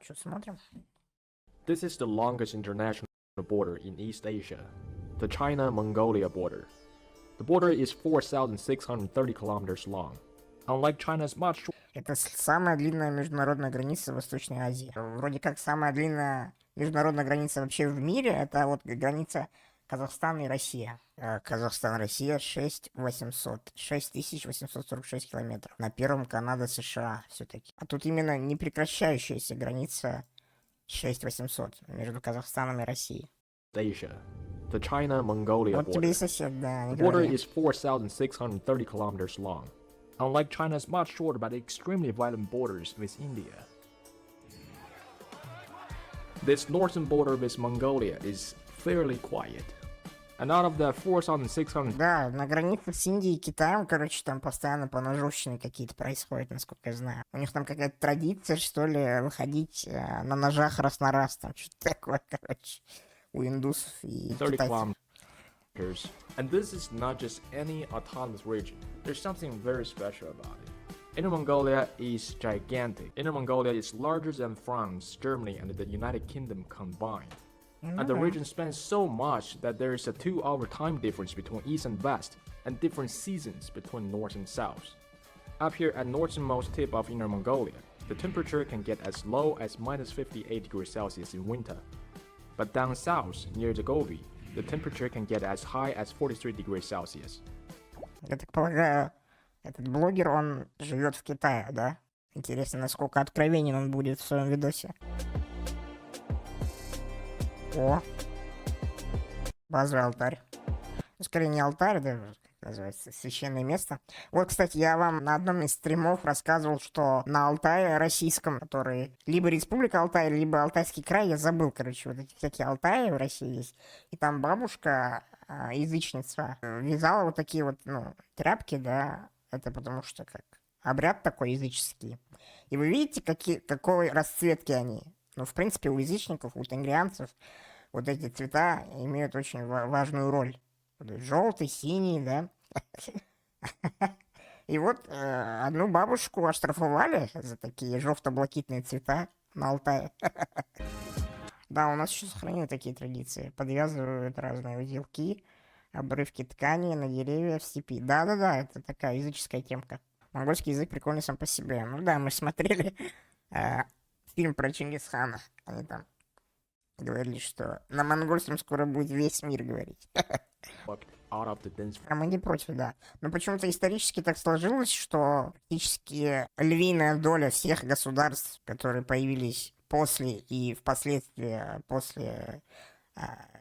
Что, смотрим? This is the longest international border in East Asia, the China-Mongolia border. The border is 4,630 kilometers long. Unlike China's much shorter... Это самая длинная международная граница Восточной Азии. Вроде как самая длинная международная граница вообще в мире, это вот граница Казахстана и Россия. Казахстан, Россия 6846 километров. На первом Канада, США все-таки. А тут именно непрекращающаяся граница 6800 между Казахстаном и Россией. Asia, the China-Mongolia Вот тебе и border. сосед, да. The border is 4,630 kilometers long. Unlike China's much shorter but extremely violent borders with India. This northern border with Mongolia is fairly quiet. And out of the 4,600... Да, на границе с Индией и Китаем, короче, там постоянно поножовщины какие-то происходят, насколько я знаю. У них там какая-то традиция, что ли, выходить на ножах раз на раз, там что-то такое, короче, у индусов и 30 китайцев. kilometers. And this is not just any autonomous region. There's something very special about it. Inner Mongolia is gigantic. Inner Mongolia is larger than France, Germany, and the United Kingdom combined. And the region spans so much that there is a 2-hour time difference between east and west, and different seasons between north and south. Up here at northernmost tip of Inner Mongolia, the temperature can get as low as minus 58 degrees Celsius in winter. But down south, near the Gobi, the temperature can get as high as 43 degrees Celsius. Я так полагаю, этот блогер, он живет в Китае, да? Интересно, насколько откровенен он будет в своем видосе. О, базовый алтарь. Ну, скорее не алтарь, да, как называется, священное место. Вот, кстати, я вам на одном из стримов рассказывал, что на Алтае российском, который либо Республика Алтай, либо Алтайский край, я забыл, короче, вот эти всякие Алтаи в России есть. И там бабушка, язычница, вязала вот такие вот, ну, тряпки, да, это потому что как обряд такой языческий. И вы видите, какой расцветки они. Ну, в принципе, у язычников, у тенгрианцев вот эти цвета имеют очень важную роль. Желтый, синий, да. И вот одну бабушку оштрафовали за такие желто-блакитные цвета на Алтае. Да, у нас еще сохранены такие традиции. Подвязывают разные узелки, обрывки ткани на деревья в степи. Да-да-да, это такая языческая темка. Монгольский язык прикольный сам по себе. Ну да, мы смотрели фильм про Чингисхана. Они там говорили, что на монгольском скоро будет весь мир говорить. А мы не против, да. Но почему-то исторически так сложилось, что практически львиная доля всех государств, которые появились после и впоследствии после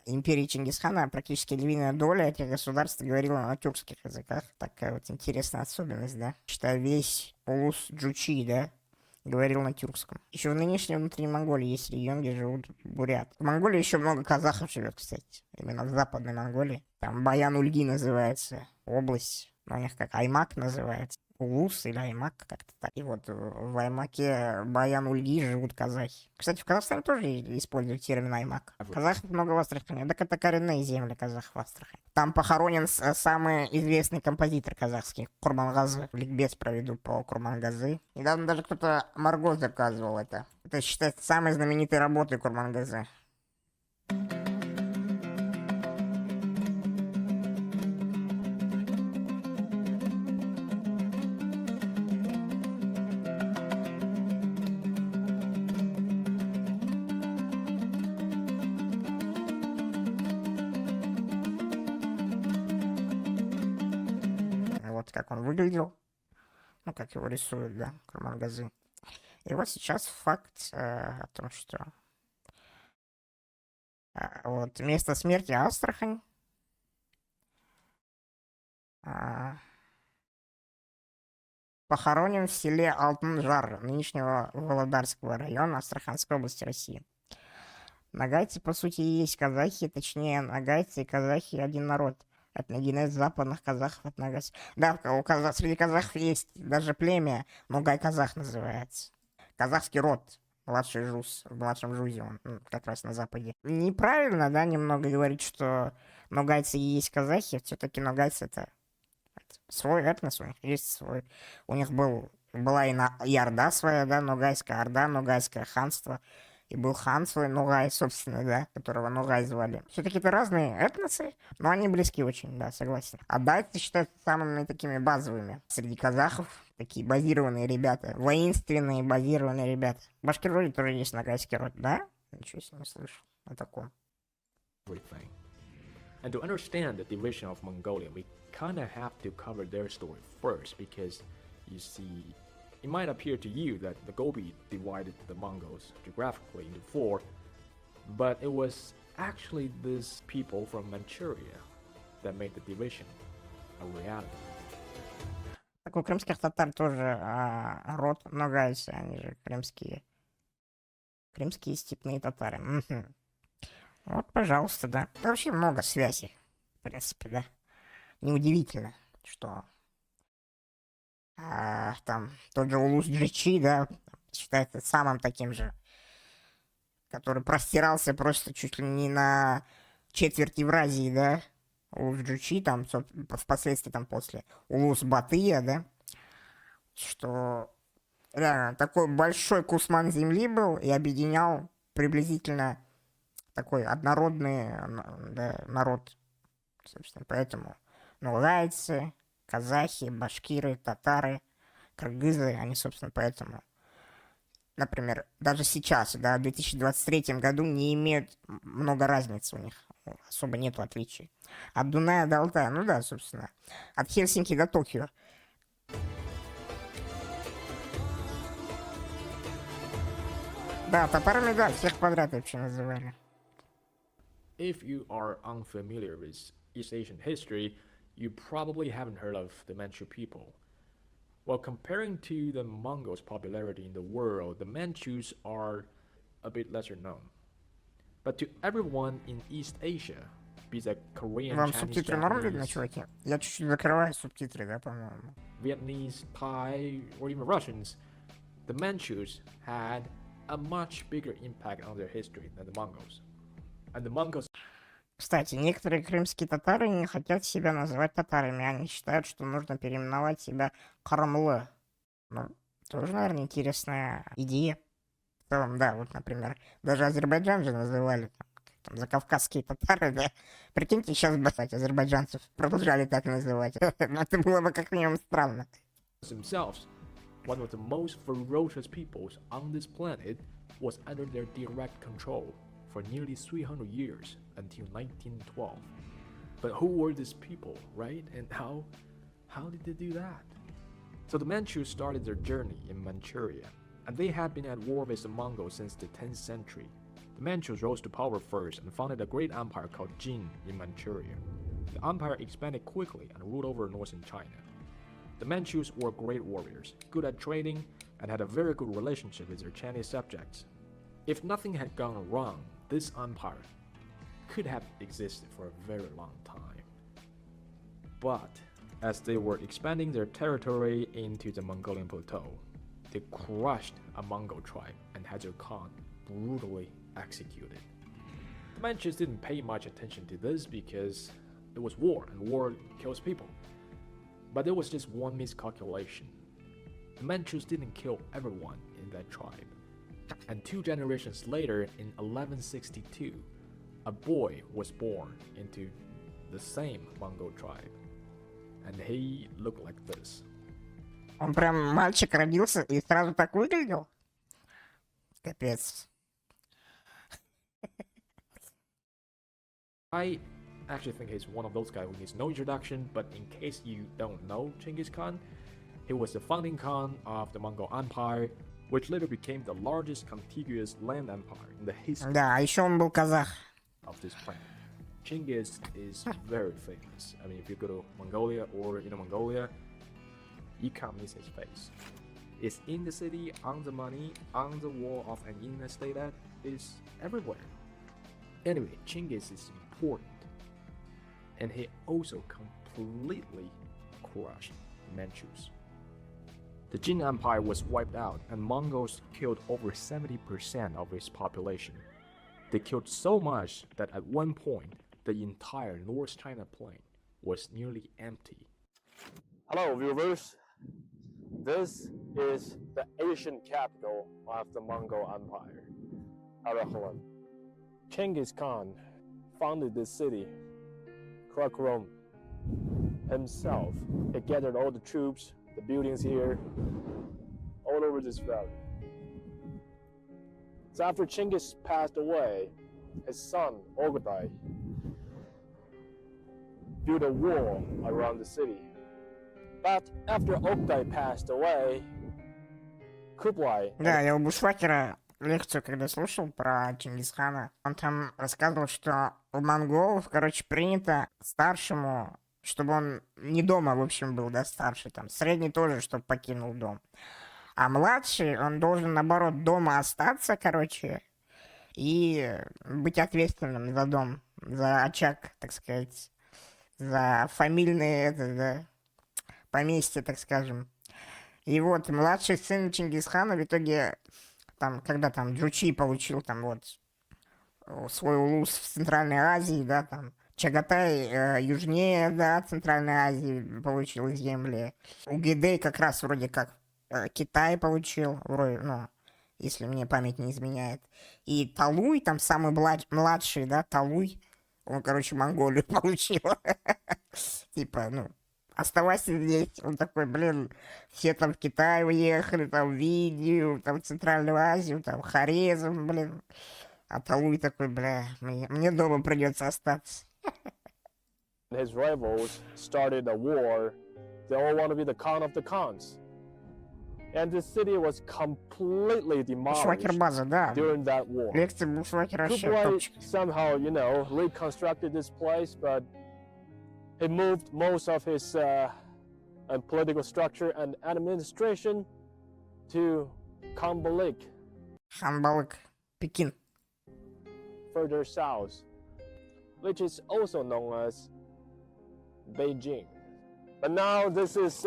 империи Чингисхана, практически львиная доля этих государств говорила на тюркских языках. Такая вот интересная особенность, да. Считаю, весь улус Джучи, да, говорил на тюркском. Еще в нынешней внутренней Монголии есть регион, где живут буряты. В Монголии еще много казахов живет, кстати. Именно в Западной Монголии. Там Баян-Ульги называется область. У них как Аймак называется. Улус или Аймак, как-то так. И вот в Аймаке Баян-Ульги живут казахи. Кстати, в Казахстане тоже используют термин Аймак. Казахов много в Астрахани. Так это коренные земли казахов в Астрахани. Там похоронен самый известный композитор казахский Курмангазы. Ликбез проведу по Курмангазы. Недавно даже кто-то Марго заказывал это. Это считается самой знаменитой работой Курмангазы. Вот как он выглядел. Ну, как его рисуют, да, Курмангазы. И вот сейчас факт о том, что вот место смерти Астрахань. Похоронен в селе Алтын-Жар, нынешнего Володарского района Астраханской области России. Нагайцы, по сути, и есть казахи, точнее, нагайцы и казахи один народ. Этногенез западных казахов от нагайцев. Да, среди казахов есть даже племя, Ногай-казах называется. Казахский род, младший жуз, в младшем жузе он как раз на западе. Неправильно, да, немного говорить, что ногайцы и есть казахи, все-таки ногайцы это свой этнос, у них есть свой. У них был Была и Орда своя, да, Ногайская Орда, Ногайское ханство. И был хан свой Ногай, собственно, да, которого Ногай звали. Все-таки это разные этносы, но они близки очень, да, согласен. А дайцы считаются самыми такими базовыми. Среди казахов такие базированные ребята, воинственные базированные ребята. В Башкирии тоже есть ногайский род, да? Ничего себе не слышу о таком. Everything. And to understand the division of Mongolia, we kind of have to cover their story first because you see, it might appear to you that the Gobi divided the Mongols geographically into four, but it was actually these people from Manchuria that made the division a reality. Так у крымских татар тоже род Ногайцы, они же крымские степные татары. Мгм. Вот, пожалуйста, да. Да вообще много связей, в принципе, да. Неудивительно, что там тот же Улус Джичи, да, считается самым таким же, который простирался просто чуть ли не на четверть Евразии, да. Улус Джичи, там, впоследствии там после Улус Батыя, да, что реально такой большой кусман земли был и объединял приблизительно такой однородный да, народ, собственно, поэтому ногайцы, казахи, башкиры, татары, кыргызы, они, собственно, поэтому, например, даже сейчас, да, в 2023 году не имеют много разницы у них, особо нету отличий. От Дуная до Алтая, ну да, собственно, от Хельсинки до Токио. Да, татарами, да, всех подряд вообще называли. If you are unfamiliar with East Asian history, you probably haven't heard of the Manchu people. Well, comparing to the Mongols' popularity in the world, the Manchus are a bit lesser known. But to everyone in East Asia, be that Korean, Вам Chinese, субтитры норм видно, Japanese, чуваки? Я чуть-чуть закрываю субтитры, да, по-моему. Vietnamese, Thai, or even Russians, the Manchus had a much bigger impact on their history than the Mongols. And the Mongols. Кстати, некоторые крымские татары не хотят себя называть татарами. Они считают, что нужно переименовать себя Карамлы. Ну, тоже, наверное, интересная идея. В целом, да, вот, например, даже Азербайджан же называли там, закавказские татары, да. Прикиньте, сейчас бы, кстати, азербайджанцев продолжали так называть. Это было бы как минимум странно. Themselves, one of the most ferocious peoples on this planet, was under their direct control for nearly 300 years until 1912. But who were these people, right? And how did they do that? So the Manchus started their journey in Manchuria, and they had been at war with the Mongols since the 10th century. The Manchus rose to power first and founded a great empire called Qing in Manchuria. The empire expanded quickly and ruled over northern China. The Manchus were great warriors, good at trading, and had a very good relationship with their Chinese subjects. If nothing had gone wrong, this empire could have existed for a very long time. But as they were expanding their territory into the Mongolian plateau, they crushed a Mongol tribe and had their Khan brutally executed. The Manchus didn't pay much attention to this because it was war, and war kills people. But there was just one miscalculation. The Manchus didn't kill everyone in that tribe. And 2 generations later, in 1162, a boy was born into the same Mongol tribe. And he looked like this. Он прям мальчик родился и сразу так выглядел? Капец. I actually think he's one of those guys who needs no introduction, but in case you don't know Genghis Khan, he was the founding Khan of the Mongol Empire, which later became the largest contiguous land empire in the history Да, а еще он был казах. of this planet. Genghis is very famous. I mean, if you go to Mongolia or Inner Mongolia, you can't miss his face. It's in the city, on the money, on the wall of an internet state that is everywhere. Anyway, Genghis is important, and he also completely crushed Manchus. The Qing Empire was wiped out, and Mongols killed over 70% of its population. They killed so much that at one point, the entire North China plain was nearly empty. Hello viewers, This is the ancient capital of the Mongol Empire, Karakorum. Genghis Khan founded this city, Karakorum, himself. He gathered all the troops, the buildings here, all over this valley. So after Genghis passed away, his son, Orda, built a wall around the city. But after Orda passed away, Kublai... Да, я у Бушвакера лекцию когда слушал про Чингисхана, он там рассказывал, что у монголов, короче, принято старшему, чтобы он не дома, в общем, был, да, старший, там, средний тоже, чтобы покинул дом. А младший, он должен, наоборот, дома остаться, короче, и быть ответственным за дом, за очаг, так сказать, за фамильные, это, да, поместье, так скажем. И вот младший сын Чингисхана в итоге, там, когда там Джучи получил там вот свой улус в Центральной Азии, да, там, Чагатай южнее, да, Центральной Азии получил земли. Угидей как раз вроде как Китай получил, вроде, ну, если мне память не изменяет. И Талуй, там самый младший, да, Талуй, он, короче, Монголию получил. Типа, ну, оставайся здесь. Он такой, блин, все там в Китай уехали, там в Индию, там в Центральную Азию, там Хорезм, блин. А Талуй такой, бля, мне дома придется остаться. His rivals started a war. They all want to be the Khan of the Khans. And the city was completely Бушвакер demolished база, да. during that war. Лекции Бушвакера вообще Kublai топчик. somehow, reconstructed this place, but he moved most of his political structure and administration to Kambalik, Ханбалык, Пекин. further south, which is also known as Beijing. But now this is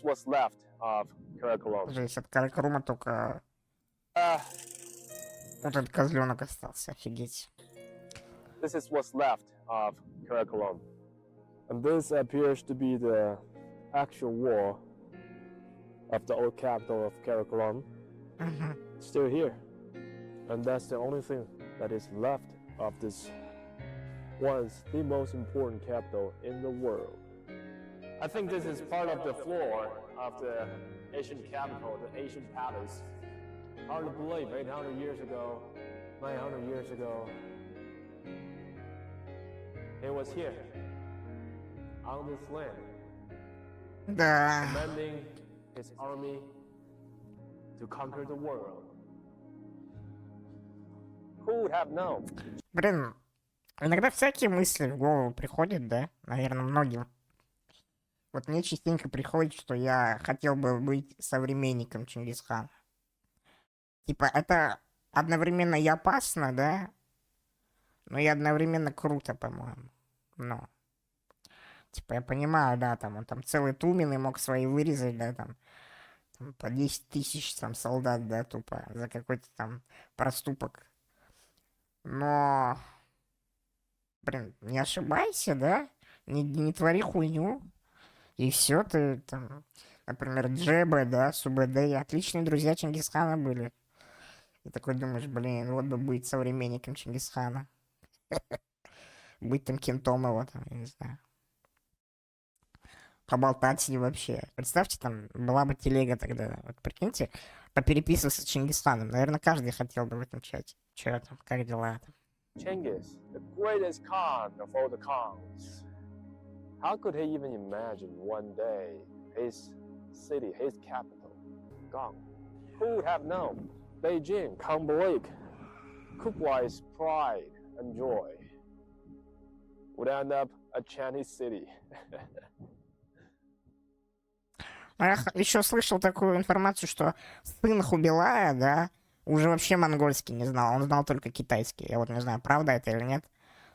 what's left of Karakorum. Жесть, от Каракарума только вот этот козленок остался, офигеть. This is what's left of Karakorum. And this appears to be the actual wall of the old capital of Karakorum. Still here. And that's the only thing that is left of this once the most important capital in the world. I think this is part of the floor of the ancient capital, the ancient palace. Hard to believe, 800 years ago, 900 years ago, it was here, on this land, Да. commanding his army to conquer the world. Who would have known? Блин, иногда всякие мысли в голову приходят, да? Наверное, многим. Вот мне частенько приходит, что я хотел бы быть современником Чингисхана. Типа, это одновременно и опасно, да? Но и одновременно круто, по-моему. Ну. Типа, я понимаю, да, там, он там целый Тумены мог свои вырезать, да, там по 10 тысяч там солдат, да, тупо, за какой-то там проступок. Но, блин, не ошибайся, да? Не твори хуйню. И все, ты там, например, Джеба, да, Субэдэй, отличные друзья Чингисхана были. И такой думаешь, блин, вот бы быть современником Чингисхана. Быть там кентом его, там, я не знаю. Поболтать с ним вообще. Представьте, там была бы телега тогда. Вот прикиньте, попереписываться с Чингисханом. Наверное, каждый хотел бы в этом чате. Че там, как дела там? Genghis, the greatest Khan of all the Khans. How could he even imagine one day his city, his capital, gone? Who would have known? Beijing, Kambalik, Kublai's pride and joy would end up a Chinese city. Я еще слышал такую информацию, что сын Хубилая, да, уже вообще монгольский не знал. Он знал только китайский. Я вот не знаю, правда это или нет.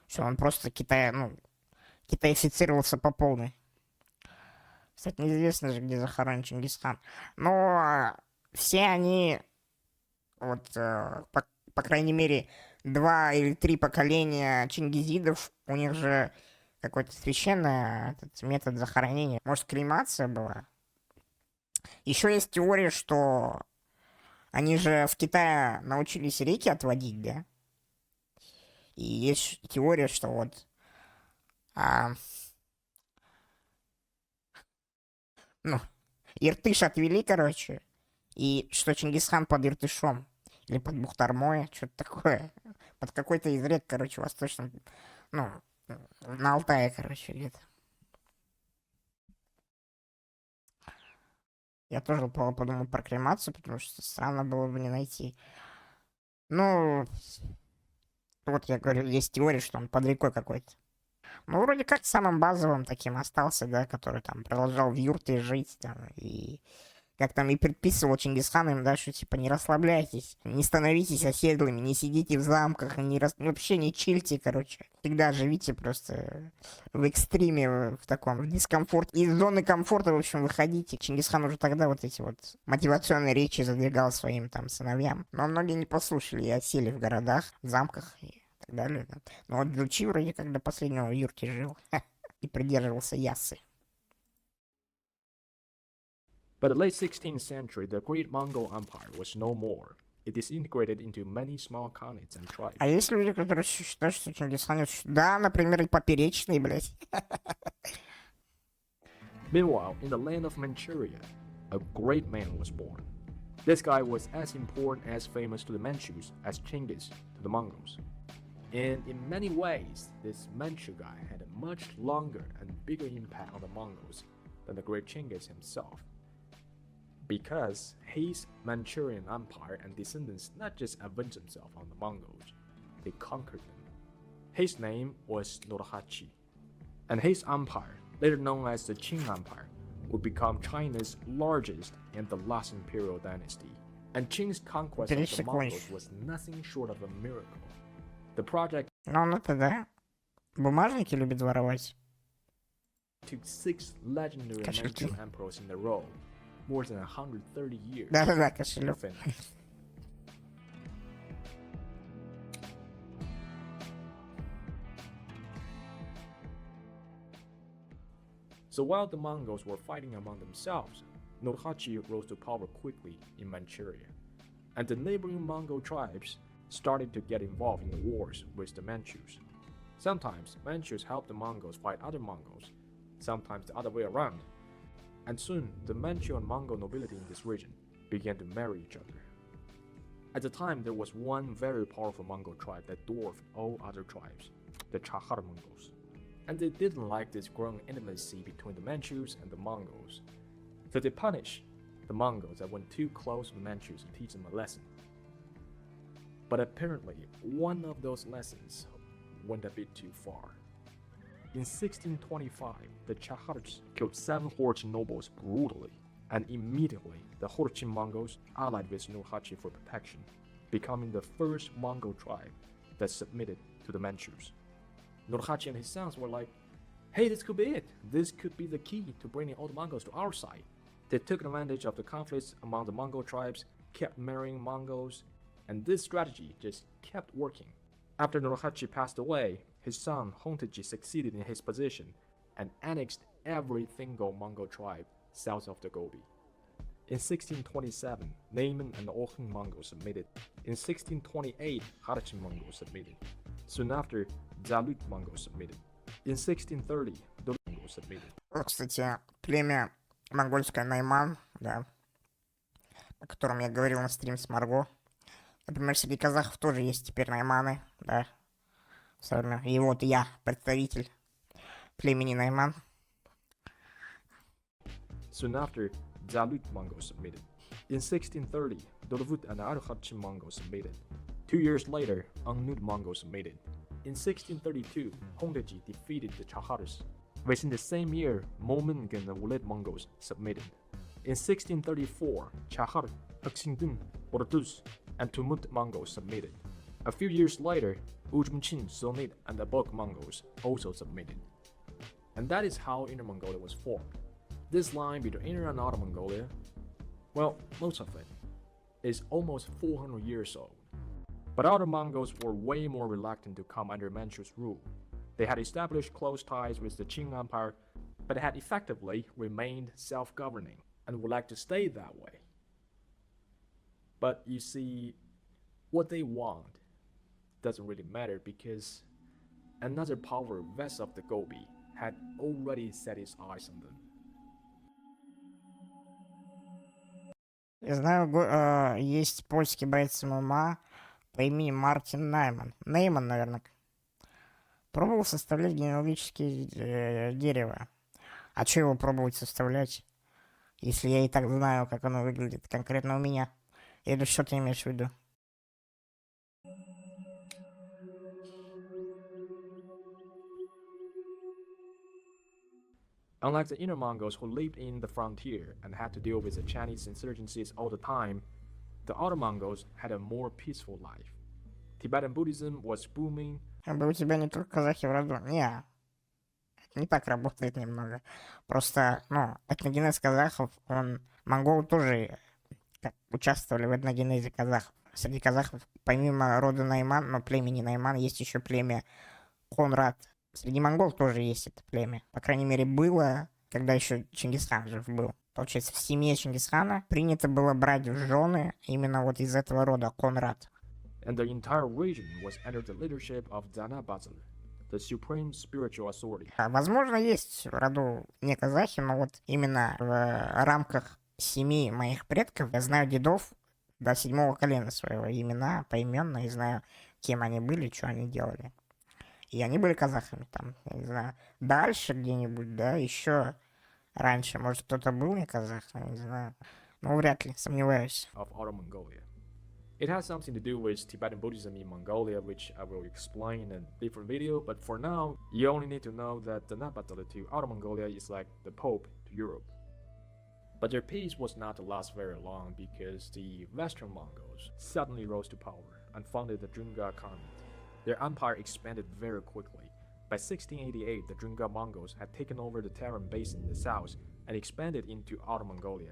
Что он просто китаифицировался по полной. Кстати, неизвестно же, где захоронен Чингисхан. Но все они, вот, по крайней мере, 2 или 3 поколения чингизидов, у них же какой-то священный этот метод захоронения. Может, кремация была? Еще есть теория, что они же в Китае научились реки отводить, да? И есть теория, что вот а, ну, Иртыш отвели, короче, и что Чингисхан под Иртышом или под Бухтармой, что-то такое, под какой-то из рек, короче, восточным, ну, на Алтае, короче, где-то. Я тоже подумал про кремацию, потому что странно было бы не найти. Ну, вот я говорю, есть теория, что он под рекой какой-то. Ну, вроде как самым базовым таким остался, да, который там продолжал в юрте жить там, и как там и предписывал Чингисхан им, да, что типа не расслабляйтесь, не становитесь оседлыми, не сидите в замках, вообще не чильте, короче. Всегда живите просто в экстриме, в таком, в дискомфорт. Из зоны комфорта, в общем, выходите. Чингисхан уже тогда вот эти вот мотивационные речи задвигал своим там сыновьям. Но многие не послушали и осели в городах, в замках и так далее. Да. Но вот Джучи вроде как до последнего в юрте жил и придерживался яссы. By the late 16th century, the Great Mongol Empire was no more. It disintegrated into many small khanates and tribes. А есть люди, которые считают, что Чингисхан... Да, например, и поперечный, блядь. Meanwhile, in the land of Manchuria, a great man was born. This guy was as important as famous to the Manchus as Chinggis to the Mongols. And in many ways, this Manchu guy had a much longer and bigger impact on the Mongols than the great Chinggis himself. Because his Manchurian Empire and descendants not just avenged themselves on the Mongols, they conquered them. His name was Nurhaci, and his empire, later known as the Qing Empire, would become China's largest and the last imperial dynasty. And Qing's conquest of the Mongols was nothing short of a miracle. The project Ну, это да. Бумажники любят воровать. took 6 legendary Manchu emperors in a row, more than 130 years. Да-да-да, кошелек. So while the Mongols were fighting among themselves, Nurhaci rose to power quickly in Manchuria, and the neighboring Mongol tribes started to get involved in the wars with the Manchus. Sometimes Manchus helped the Mongols fight other Mongols, sometimes the other way around. And soon, the Manchu and Mongol nobility in this region began to marry each other. At the time, there was one very powerful Mongol tribe that dwarfed all other tribes, the Chahar Mongols. And they didn't like this growing intimacy between the Manchus and the Mongols. So they punished the Mongols that went too close to the Manchus and teach them a lesson. But apparently, one of those lessons went a bit too far. In 1625, the Chahars killed 7 Horchin nobles brutally, and immediately the Horchin Mongols allied with Nurhaci for protection, becoming the first Mongol tribe that submitted to the Manchus. Nurhaci and his sons were like, hey, this could be it. This could be the key to bringing all the Mongols to our side. They took advantage of the conflicts among the Mongol tribes, kept marrying Mongols, and this strategy just kept working. After Nurhaci passed away, his son Hongtaji succeeded in his position and annexed every single Mongol tribe south of the Gobi. In 1627, Naiman and Orkhan Mongols submitted. In 1628, Harachin Mongols submitted. Soon after, Zalut Mongols submitted. In 1630, Dol Mongols submitted. Кстати, племя монгольское Найман, да, о котором я говорил на стрим с Марго. Например, среди казахов тоже есть теперь найманы, да. И вот я, представитель племени Найман. Soon after, Zalut Mongols submitted. In 1630, Dolvut and Arukhatchin Mongols submitted. 2 years later, Angnut Mongols submitted. In 1632, Hongtaji defeated the Chahars. Within the same year, Momingan and Wulet Mongols submitted. In 1634, Chahar, Aksingdun, Orduz, and Tumut Mongols submitted. A few years later, Ujmchin, Sonit, and the Abok Mongols also submitted. And that is how Inner Mongolia was formed. This line between Inner and Outer Mongolia, well, most of it, is almost 400 years old. But Outer Mongols were way more reluctant to come under Manchu's rule. They had established close ties with the Qing Empire, but had effectively remained self-governing and would like to stay that way. But you see, what they want doesn't really matter because another power west of the Gobi had already set its eyes on them. Я знаю, есть польский боец ММА по имени Мартин Найман. Нейман, наверное. Пробовал составлять генеалогические дерево. А что его пробовать составлять, если я и так знаю, как оно выглядит конкретно у меня? Или что ты имеешь в виду? Unlike the inner Mongols who lived in the frontier and had to deal with the Chinese insurgencies all the time, the outer Mongols had a more peaceful life. Tibetan Buddhism was booming. У тебя не только казахи в роду. Не так работает немного. Просто, этногенез казахов, монголы тоже участвовали в этногенезе казахов. Среди казахов, помимо рода Найман, племени Найман, есть еще племя Конрад. Среди монгол тоже есть это племя. По крайней мере, было, когда еще Чингисхан жив был. Получается, в семье Чингисхана принято было брать в жены именно вот из этого рода Конрад. And the entire region was under the leadership of Zanabazar, the supreme spiritual authority. Возможно, есть в роду не казахи, но вот именно в рамках семьи моих предков я знаю дедов до 7-го колена своего, имена поименно, и знаю, кем они были, что они делали. И они были казахами там, я не знаю, дальше где-нибудь, да, еще раньше, может, кто-то был не казах, я не знаю, но вряд ли, сомневаюсь. Of Outer Mongolia. It has something to do with Tibetan Buddhism in Mongolia, which I will explain in a different video, but for now, you only need to know that the Nabatala to Outer Mongolia is like the Pope to Europe. But their peace was not to last very long because the Western Mongols suddenly rose to power and founded the Drunga Khanate. Their empire expanded very quickly. By 1688, the Drunga Mongols had taken over the Tarim Basin in the south and expanded into Outer Mongolia.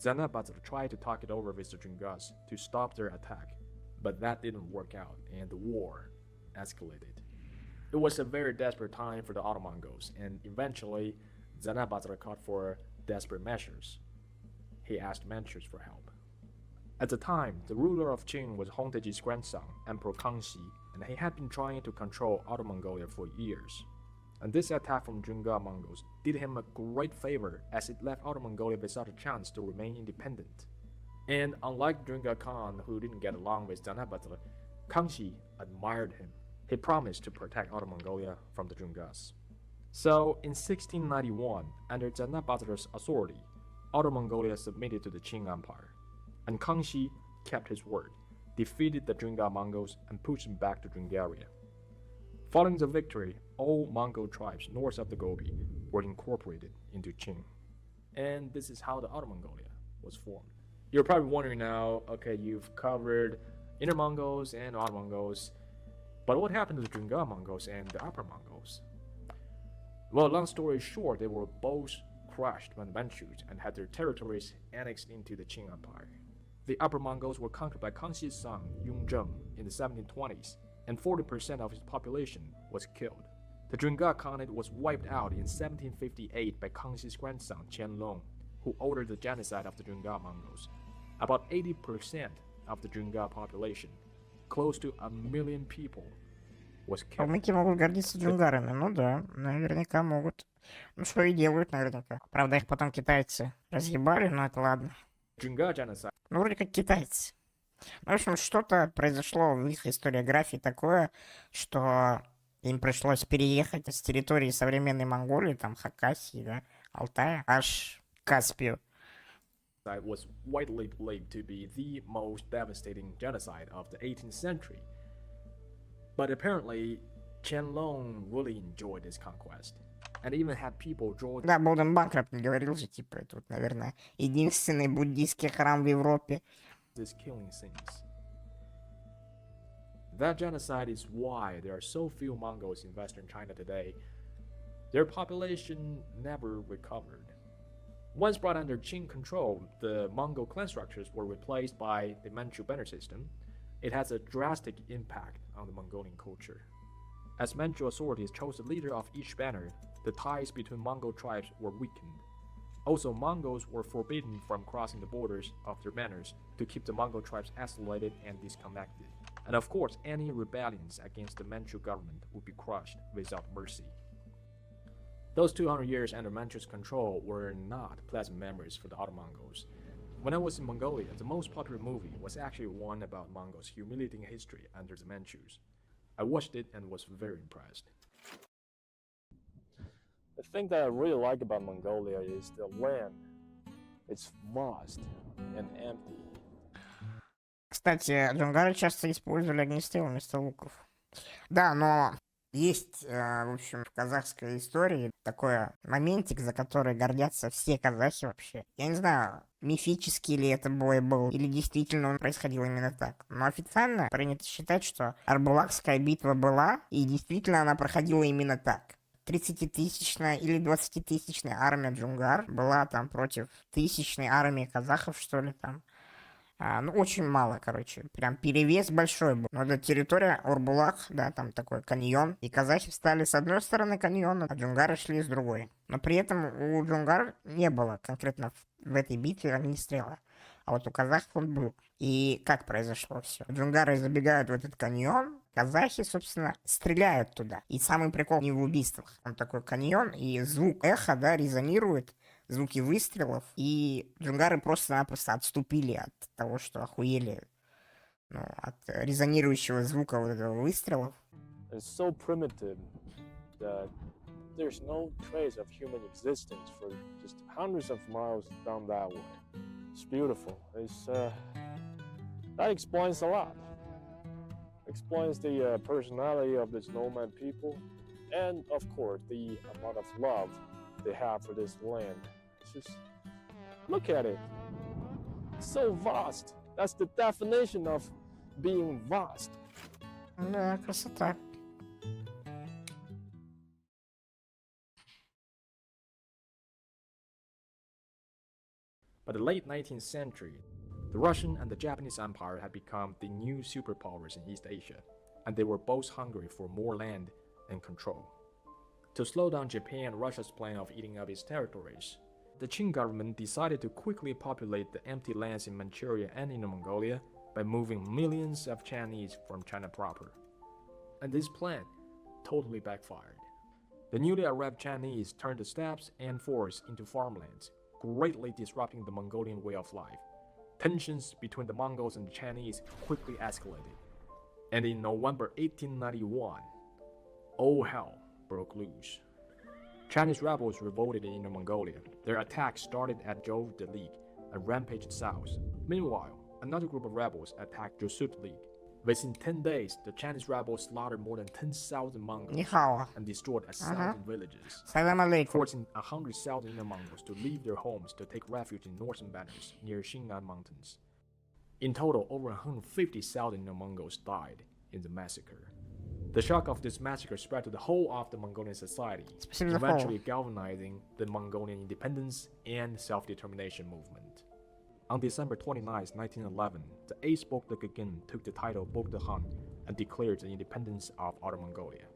Zanabazar tried to talk it over with the Drungas to stop their attack, but that didn't work out and the war escalated. It was a very desperate time for the Outer Mongols, and eventually Zanabazar called for desperate measures. He asked Manchu for help. At the time, the ruler of Qing was Hongtaji's grandson, Emperor Kangxi, and he had been trying to control Outer Mongolia for years. And this attack from Drunga Mongols did him a great favor as it left Outer Mongolia without a chance to remain independent. And unlike Drunga Khan, who didn't get along with Zanabazar, Kangxi admired him. He promised to protect Outer Mongolia from the Drungas. So, in 1691, under Zanabazar's authority, Outer Mongolia submitted to the Qing Empire, and Kangxi kept his word, defeated the Drunga Mongols, and pushed them back to Drungaria. Following the victory, all Mongol tribes north of the Gobi were incorporated into Qing. And this is how the Outer Mongolia was formed. You're probably wondering now, okay, you've covered Inner Mongols and Outer Mongols, but what happened to the Drunga Mongols and the Upper Mongols? Well, long story short, they were both crushed by the Manchus and had their territories annexed into the Qing Empire. The Upper Mongols were conquered by Kangxi's son, Yongzheng, in the 1720s, and 40% of his population was killed. The Drunga Khanate was wiped out in 1758 by Kangxi's grandson, Qianlong, who ordered the genocide of the Drunga Mongols. About 80% of the Drunga population, close to 1 million people, was killed. Калмыки могут гордиться джунгарами, ну да, наверняка могут. Ну что и делают наверняка. Правда, их потом китайцы разъебали, но это ладно. Drunga genocide Ну, вроде как китайцы. Ну, в общем, что-то произошло в их историографии такое, что им пришлось переехать с территории современной Монголии, там, Хакасии, да, Алтая, аж к Каспию. was widely believed to be the most devastating genocide of the 18th century. But apparently, Qianlong really enjoyed this conquest, and even had people draw Да, Болден Банкрафт говорил же, типа, это вот, наверное, единственный буддийский храм в Европе. these killing scenes. That genocide is why there are so few Mongols in Western China today. Their population never recovered. Once brought under Qing control, the Mongol clan structures were replaced by the Manchu banner system. It has a drastic impact on the Mongolian culture. As Manchu authorities chose the leader of each banner, the ties between Mongol tribes were weakened. Also, Mongols were forbidden from crossing the borders of their banners to keep the Mongol tribes isolated and disconnected. And of course, any rebellions against the Manchu government would be crushed without mercy. Those 200 years under Manchu's control were not pleasant memories for the other Mongols. When I was in Mongolia, the most popular movie was actually one about Mongols' humiliating history under the Manchus. I watched it and was very impressed. The thing that I really like about Mongolia is the land. It's vast and empty. Кстати, джунгары часто использовали огнестрел вместо луков. Да, но есть, в общем, в казахской истории такой моментик, за который гордятся все казахи вообще. Я не знаю, мифический ли это бой был, или действительно он происходил именно так. Но официально принято считать, что Арбулакская битва была, и действительно она проходила именно так. 30-тысячная или 20-тысячная армия джунгар была там против тысячной армии казахов, что ли, там. Ну, очень мало, короче. Прям перевес большой был. Но это территория Орбулак, да, там такой каньон. И казахи встали с одной стороны каньона, а джунгары шли с другой. Но при этом у джунгар не было конкретно в этой битве огнестрела. А вот у казахов он был. И как произошло все? Джунгары забегают в этот каньон, казахи, собственно, стреляют туда. И самый прикол не в убийствах. Он такой каньон, и звук эха, да, резонирует. Звуки выстрелов, и джунгары просто-напросто отступили от того, что охуели, ну, от резонирующего звука вот этого выстрелов. It's so primitive that there's no trace of human existence for just hundreds of miles down that way. It's beautiful. That explains a lot. Explains the personality of this nomad people, and of course the amount of love they have for this land. Just look at it. It's so vast. That's the definition of being vast. Да, красота. By the late 19th century, the Russian and the Japanese Empire had become the new superpowers in East Asia, and they were both hungry for more land and control. To slow down Japan and Russia's plan of eating up its territories, the Qing government decided to quickly populate the empty lands in Manchuria and Inner Mongolia by moving millions of Chinese from China proper. And this plan totally backfired. The newly arrived Chinese turned the steppes and forests into farmlands, greatly disrupting the Mongolian way of life. Tensions between the Mongols and the Chinese quickly escalated. And in November 1891, all hell broke loose. Chinese rebels revolted in Inner Mongolia. Their attack started at Zhou League and rampaged south. Meanwhile, another group of rebels attacked Josut League. Within 10 days, the Chinese rebels slaughtered more than 10,000 Mongols Нихао. and destroyed 1,000 villages, Салам алейкум. forcing 100,000 Inner Mongols to leave their homes to take refuge in northern banners near Xingnan Mountains. In total, over 150,000 Inner Mongols died in the massacre. The shock of this massacre spread to the whole of the Mongolian society, Спасибо за eventually фоллоу. galvanizing the Mongolian independence and self-determination movement. On December 29, 1911, the 8th Bogd-Gagin took the title Bogd-Khan and declared the independence of Outer Mongolia.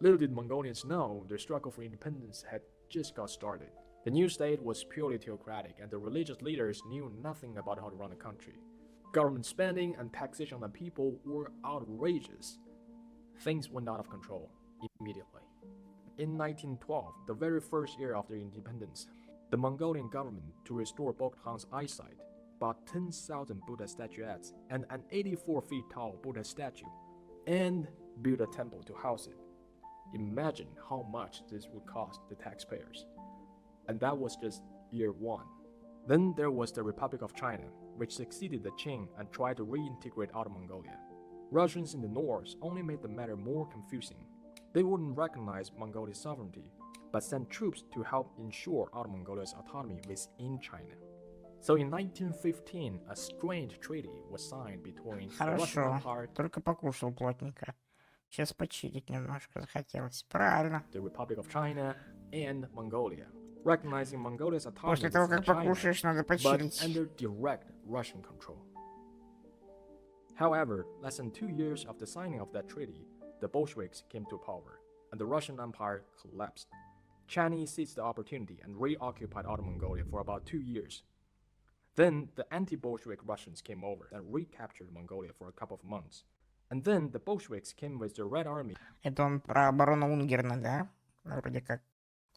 Little did Mongolians know their struggle for independence had just got started. The new state was purely theocratic, and the religious leaders knew nothing about how to run the country. Government spending and taxation on the people were outrageous. Things went out of control immediately. In 1912, the very first year of their independence, the Mongolian government, to restore Bogd-Khan's eyesight, bought 10,000 Buddha statuettes and an 84 feet tall Buddha statue, and built a temple to house it. Imagine how much this would cost the taxpayers. And that was just year one. Then there was the Republic of China, which succeeded the Qing and tried to reintegrate Outer Mongolia. Russians in the north only made the matter more confusing. They wouldn't recognize Mongolia's sovereignty, but sent troops to help ensure Outer Mongolia's autonomy within China. So in 1915, a strange treaty was signed between the Russian Хорошо. Empire, Только покушал плотненько. Сейчас почилить немножко захотелось. Правильно. the Republic of China, and Mongolia, recognizing Mongolia's autonomy После того, within как China, покушаешь, надо but почилить. under direct Russian control. However, less than 2 years after the signing of that treaty, the Bolsheviks came to power, and the Russian Empire collapsed. Chinese seized the opportunity and reoccupied Outer Mongolia for about 2 years. Then the anti-Bolshevik Russians came over and recaptured Mongolia for a couple of months. And then the Bolsheviks came with the Red Army. Это он про барона Унгерна, да? Вроде как,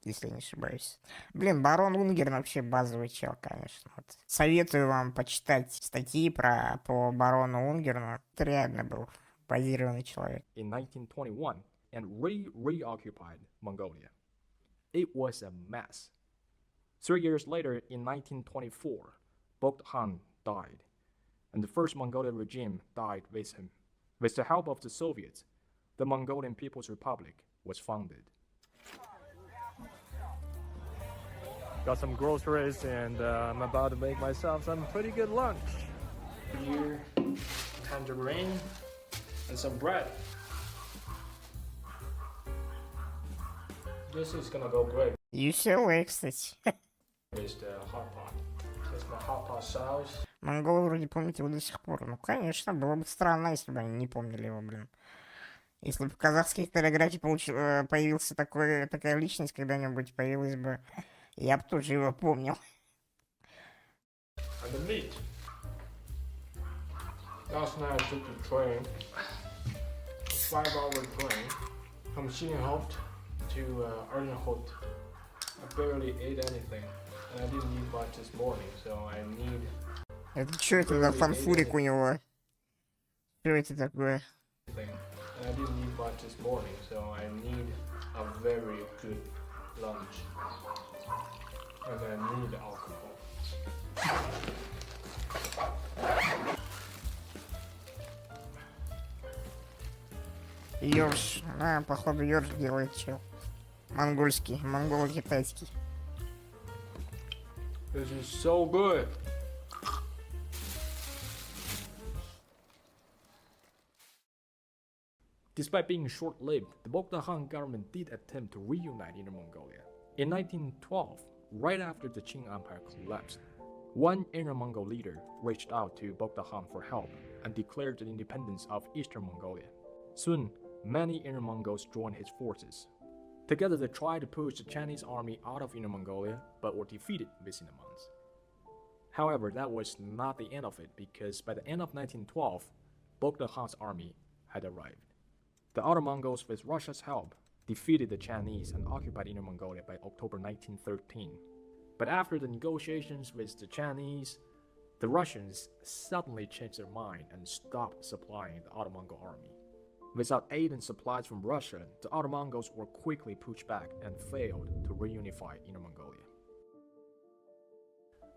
если не ошибаюсь. Блин, барон Унгерн вообще базовый чел, конечно. Вот. Советую вам почитать статьи по барону Унгерну. Это реально был базированный человек. In 1921 and reoccupied Mongolia. It was a mess. 3 years later, in 1924, Bogd died, and the first Mongolian regime died with him. With the help of the Soviets, the Mongolian People's Republic was founded. Got some groceries and I'm about to make myself some pretty good lunch. Here, tangerine, and some bread. This is gonna go great UCLA, кстати. with the hot pot. It's my hot pot sauce. Монголы вроде помнят его до сих пор. Ну, конечно, было бы странно, если бы они не помнили его, блин. Если бы в казахской историографии появился такая личность когда-нибудь, появилась бы, я бы тоже его помнил. And the meat. Last night I took the train, 5-hour train, from Xinhoupt to Erlenhout. I barely ate anything, and I didn't eat much this morning, so I need Это что это за фанфурик у него? Что это такое? anything. And I didn't eat much this morning, so I need a very good lunch. And I need alcohol. Ёрш. Походу ёрш делает чел. Монгольский, монголо-китайский. This is so good. Despite being short-lived, the Bogd government did attempt to reunite Inner Mongolia. In 1912, right after the Qing Empire collapsed, one Inner Mongol leader reached out to Bogd for help and declared the independence of Eastern Mongolia. Soon, many Inner Mongols joined his forces. Together they tried to push the Chinese army out of Inner Mongolia, but were defeated within a month. However, that was not the end of it, because by the end of 1912, Bogd army had arrived. The Outer Mongols, with Russia's help, defeated the Chinese and occupied Inner Mongolia by October 1913. But after the negotiations with the Chinese, the Russians suddenly changed their mind and stopped supplying the Outer Mongol army. Without aid and supplies from Russia, the Outer Mongols were quickly pushed back and failed to reunify Inner Mongolia.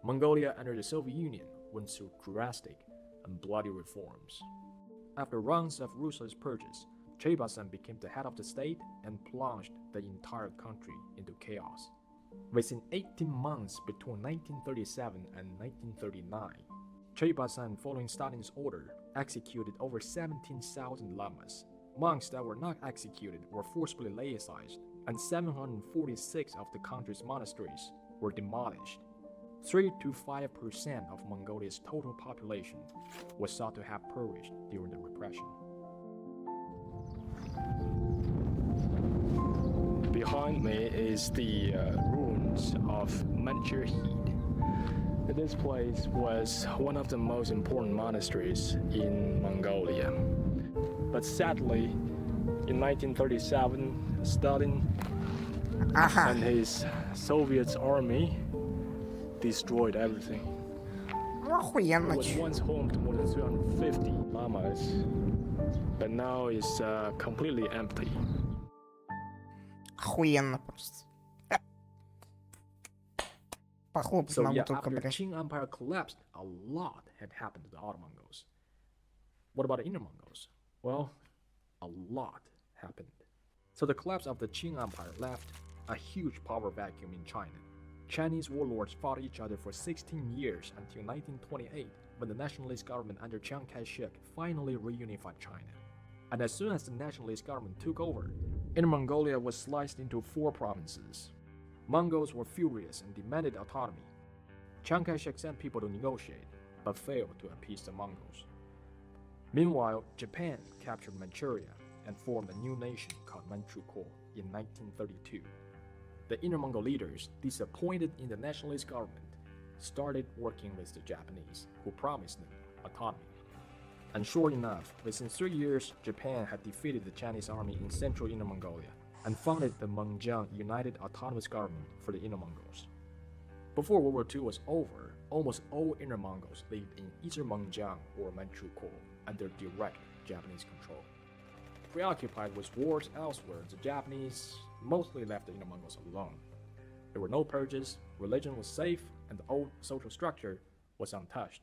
Mongolia under the Soviet Union went through drastic and bloody reforms. After rounds of ruthless purges, Chebasan became the head of the state and plunged the entire country into chaos. Within 18 months between 1937 and 1939, Chebasan, following Stalin's order, executed over 17,000 lamas. Monks that were not executed were forcibly laicized, and 746 of the country's monasteries were demolished. 3 to 5% of Mongolia's total population was thought to have perished during the repression. Behind me is the ruins of Manchu. This place was one of the most important monasteries in Mongolia. But sadly, in 1937, Stalin and his Soviet army destroyed everything. Ну, охуенно, It was once home to more than 350 lamas, but now it's completely empty. Охуенно просто. Похлопать So могу yeah, только, after the блядь. Qing Empire collapsed, a lot had happened to the Outer Mongols. What about the Inner Mongols? Well, a lot happened. So the collapse of the Qing Empire left a huge power vacuum in China. Chinese warlords fought each other for 16 years until 1928, when the nationalist government under Chiang Kai-shek finally reunified China. And as soon as the nationalist government took over, Inner Mongolia was sliced into 4 provinces. Mongols were furious and demanded autonomy. Chiang Kai-shek sent people to negotiate, but failed to appease the Mongols. Meanwhile, Japan captured Manchuria and formed a new nation called Manchu in 1932. The Inner Mongol leaders, disappointed in the nationalist government, started working with the Japanese, who promised them autonomy. And sure enough, within 3 years, Japan had defeated the Chinese army in central Inner Mongolia and founded the Mengjiang United Autonomous Government for the Inner Mongols. Before World War II was over, almost all Inner Mongols lived in Eastern Mengjiang or Manchu under direct Japanese control. Preoccupied with wars elsewhere, the Japanese mostly left the Inner Mongols alone. There were no purges, religion was safe, and the old social structure was untouched.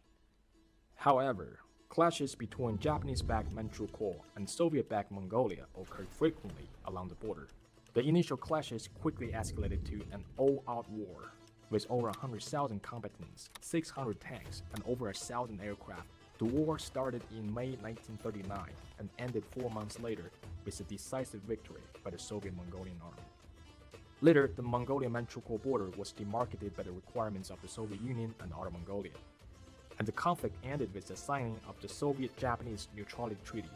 However, clashes between Japanese-backed Manchu and Soviet-backed Mongolia occurred frequently along the border. The initial clashes quickly escalated to an all-out war, with over 100,000 combatants, 600 tanks, and over 1,000 aircraft. The war started in May 1939 and ended 4 months later with a decisive victory by the Soviet Mongolian army. Later, the Mongolian-Manchu border was demarcated by the requirements of the Soviet Union and Outer Mongolia, and the conflict ended with the signing of the Soviet-Japanese Neutrality Treaty.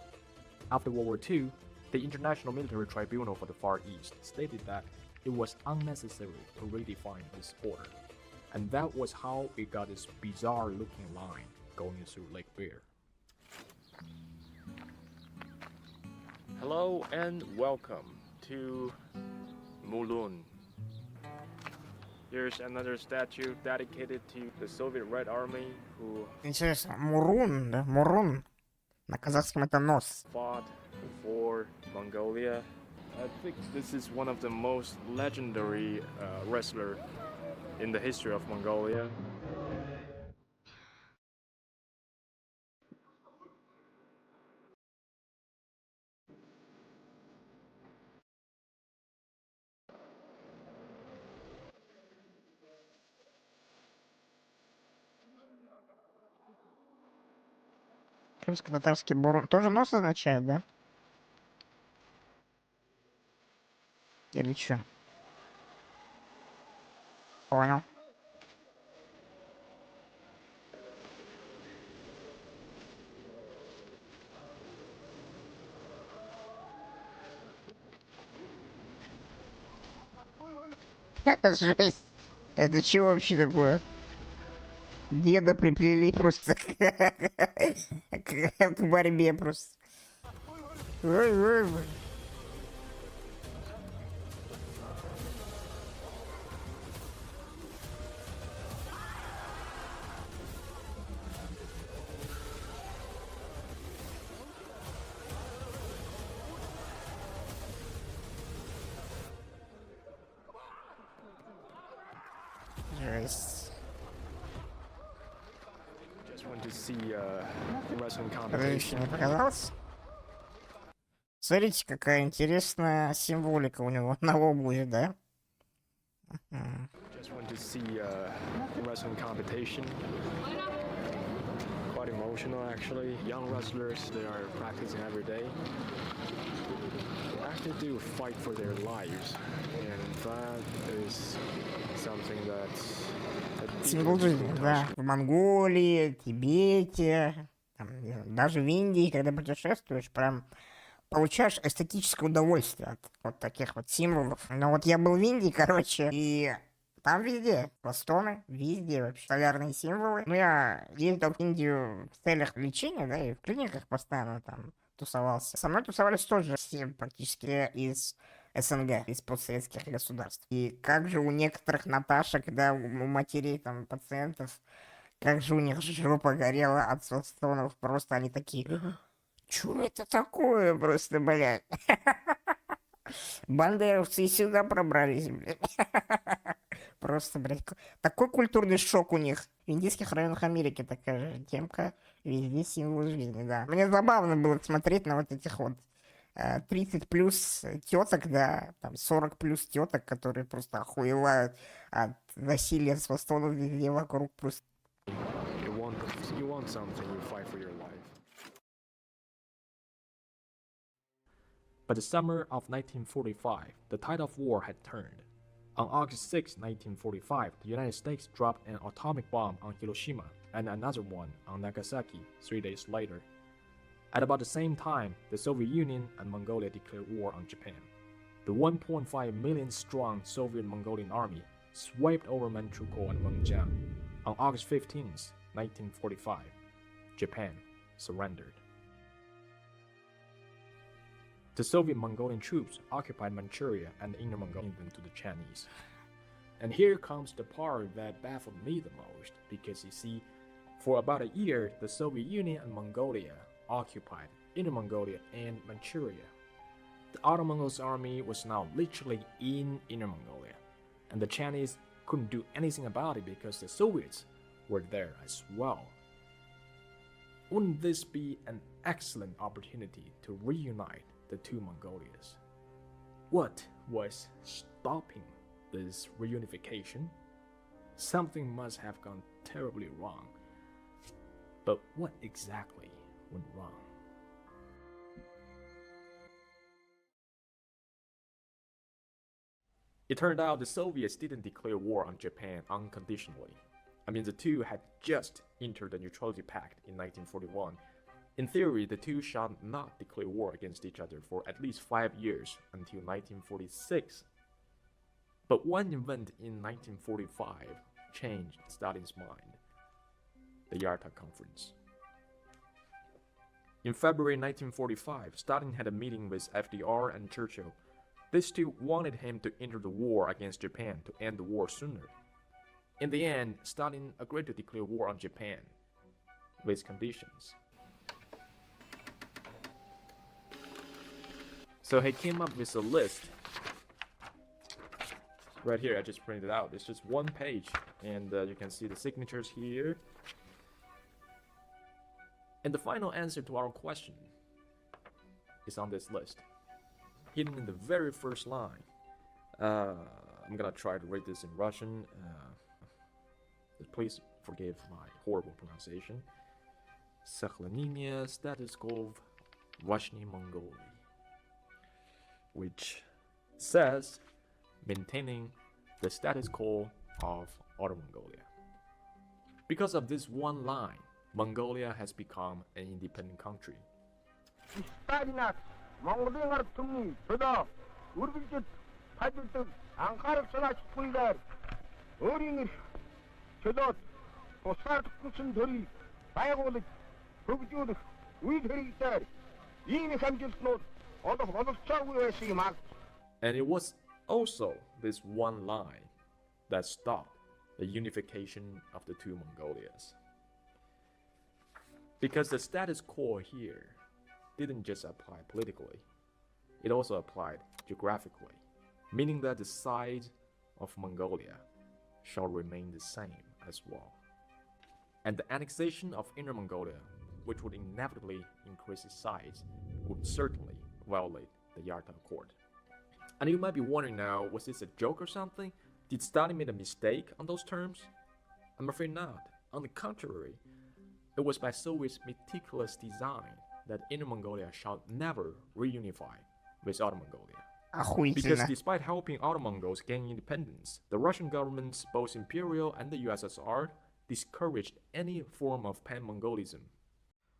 After World War II, the International Military Tribunal for the Far East stated that it was unnecessary to redefine this border, and that was how we got this bizarre-looking line going through Lake Bear. Hello and welcome to Mulun. Here's another statue dedicated to the Soviet Red Army who Интересно, Мурун, да? Мурун. На казахском это нос. fought for Mongolia. I think this is one of the most legendary wrestler in the history of Mongolia. Крымско-татарский бурун. Тоже нос означает, да? Или чё? Понял. Это жесть. Это чё вообще такое? Деда приплели просто к борьбе просто. Ой. Жесть. Just want to see wrestling Еще competition. не показалось? Смотрите, какая интересная символика у него на обуви, да? Just want to see wrestling competition. Quite emotional, actually. Young wrestlers, they are practicing every day. They actually do fight for their lives, and that is something that Символ жизни, да. В Монголии, Тибете, там, даже в Индии, когда путешествуешь, прям получаешь эстетическое удовольствие от вот таких вот символов. Но вот я был в Индии, короче, и там везде пластоны, везде вообще солярные символы. Ну, я ездил в Индию в целях лечения, да, и в клиниках постоянно там тусовался. Со мной тусовались тоже все практически из СНГ, из постсоветских государств. И как же у некоторых Наташек, да, у матерей там пациентов, как же у них жопа горела от пластонов, просто они такие... Чё это такое просто, блядь? Бандеровцы и сюда пробрались, блядь. Просто, блядь, такой культурный шок у них. В индийских районах Америки такая же темка. Везде символ жизни, да. Мне забавно было смотреть на вот этих вот 30 плюс теток, да, там 40 плюс теток, которые просто охуевают от насилия с пластонов везде вокруг. Просто you want something, you fight for your life. By the summer of 1945, the tide of war had turned. On August 6, 1945, the United States dropped an atomic bomb on Hiroshima and another one on Nagasaki 3 days later. At about the same time, the Soviet Union and Mongolia declared war on Japan. The 1.5 million strong Soviet Mongolian army swept over Manchu and Mengjiang. On August 15, 1945, Japan surrendered. The Soviet Mongolian troops occupied Manchuria and Inner Mongolia to the Chinese. And here comes the part that baffled me the most, because you see, for about a year, the Soviet Union and Mongolia occupied Inner Mongolia and Manchuria. The Ottoman army was now literally in Inner Mongolia, and the Chinese couldn't do anything about it because the Soviets were there as well. Wouldn't this be an excellent opportunity to reunite the two Mongolias? What was stopping this reunification? Something must have gone terribly wrong. But what exactly went wrong? It turned out the Soviets didn't declare war on Japan unconditionally. I mean, the two had just entered the Neutrality Pact in 1941. In theory, the two shall not declare war against each other for at least 5 years until 1946. But one event in 1945 changed Stalin's mind: the Yalta Conference. In February 1945, Stalin had a meeting with FDR and Churchill. These two wanted him to enter the war against Japan to end the war sooner. In the end, Stalin agreed to declare war on Japan, with conditions. So he came up with a list. Right here, I just printed it out. It's just one page, and you can see the signatures here. And the final answer to our question is on this list, hidden in the very first line. I'm gonna try to read this in Russian. Please forgive my horrible pronunciation. Сохранение status quo в Восточной Mongolia, which says maintaining the status quo of Outer Mongolia. Because of this one line, Mongolia has become an independent country. And it was also this one line that stopped the unification of the two Mongolias. Because the status quo here didn't just apply politically, it also applied geographically, meaning that the size of Mongolia shall remain the same as well. And the annexation of Inner Mongolia, which would inevitably increase its size, would certainly violate the Yalta Accord. And you might be wondering now, was this a joke or something? Did Stalin make a mistake on those terms? I'm afraid not. On the contrary, it was by Soviets' meticulous design that Inner Mongolia shall never reunify with Outer Mongolia. Because Охуительно. despite helping Outer Mongols gain independence, the Russian governments, both imperial and the USSR, discouraged any form of pan-Mongolism.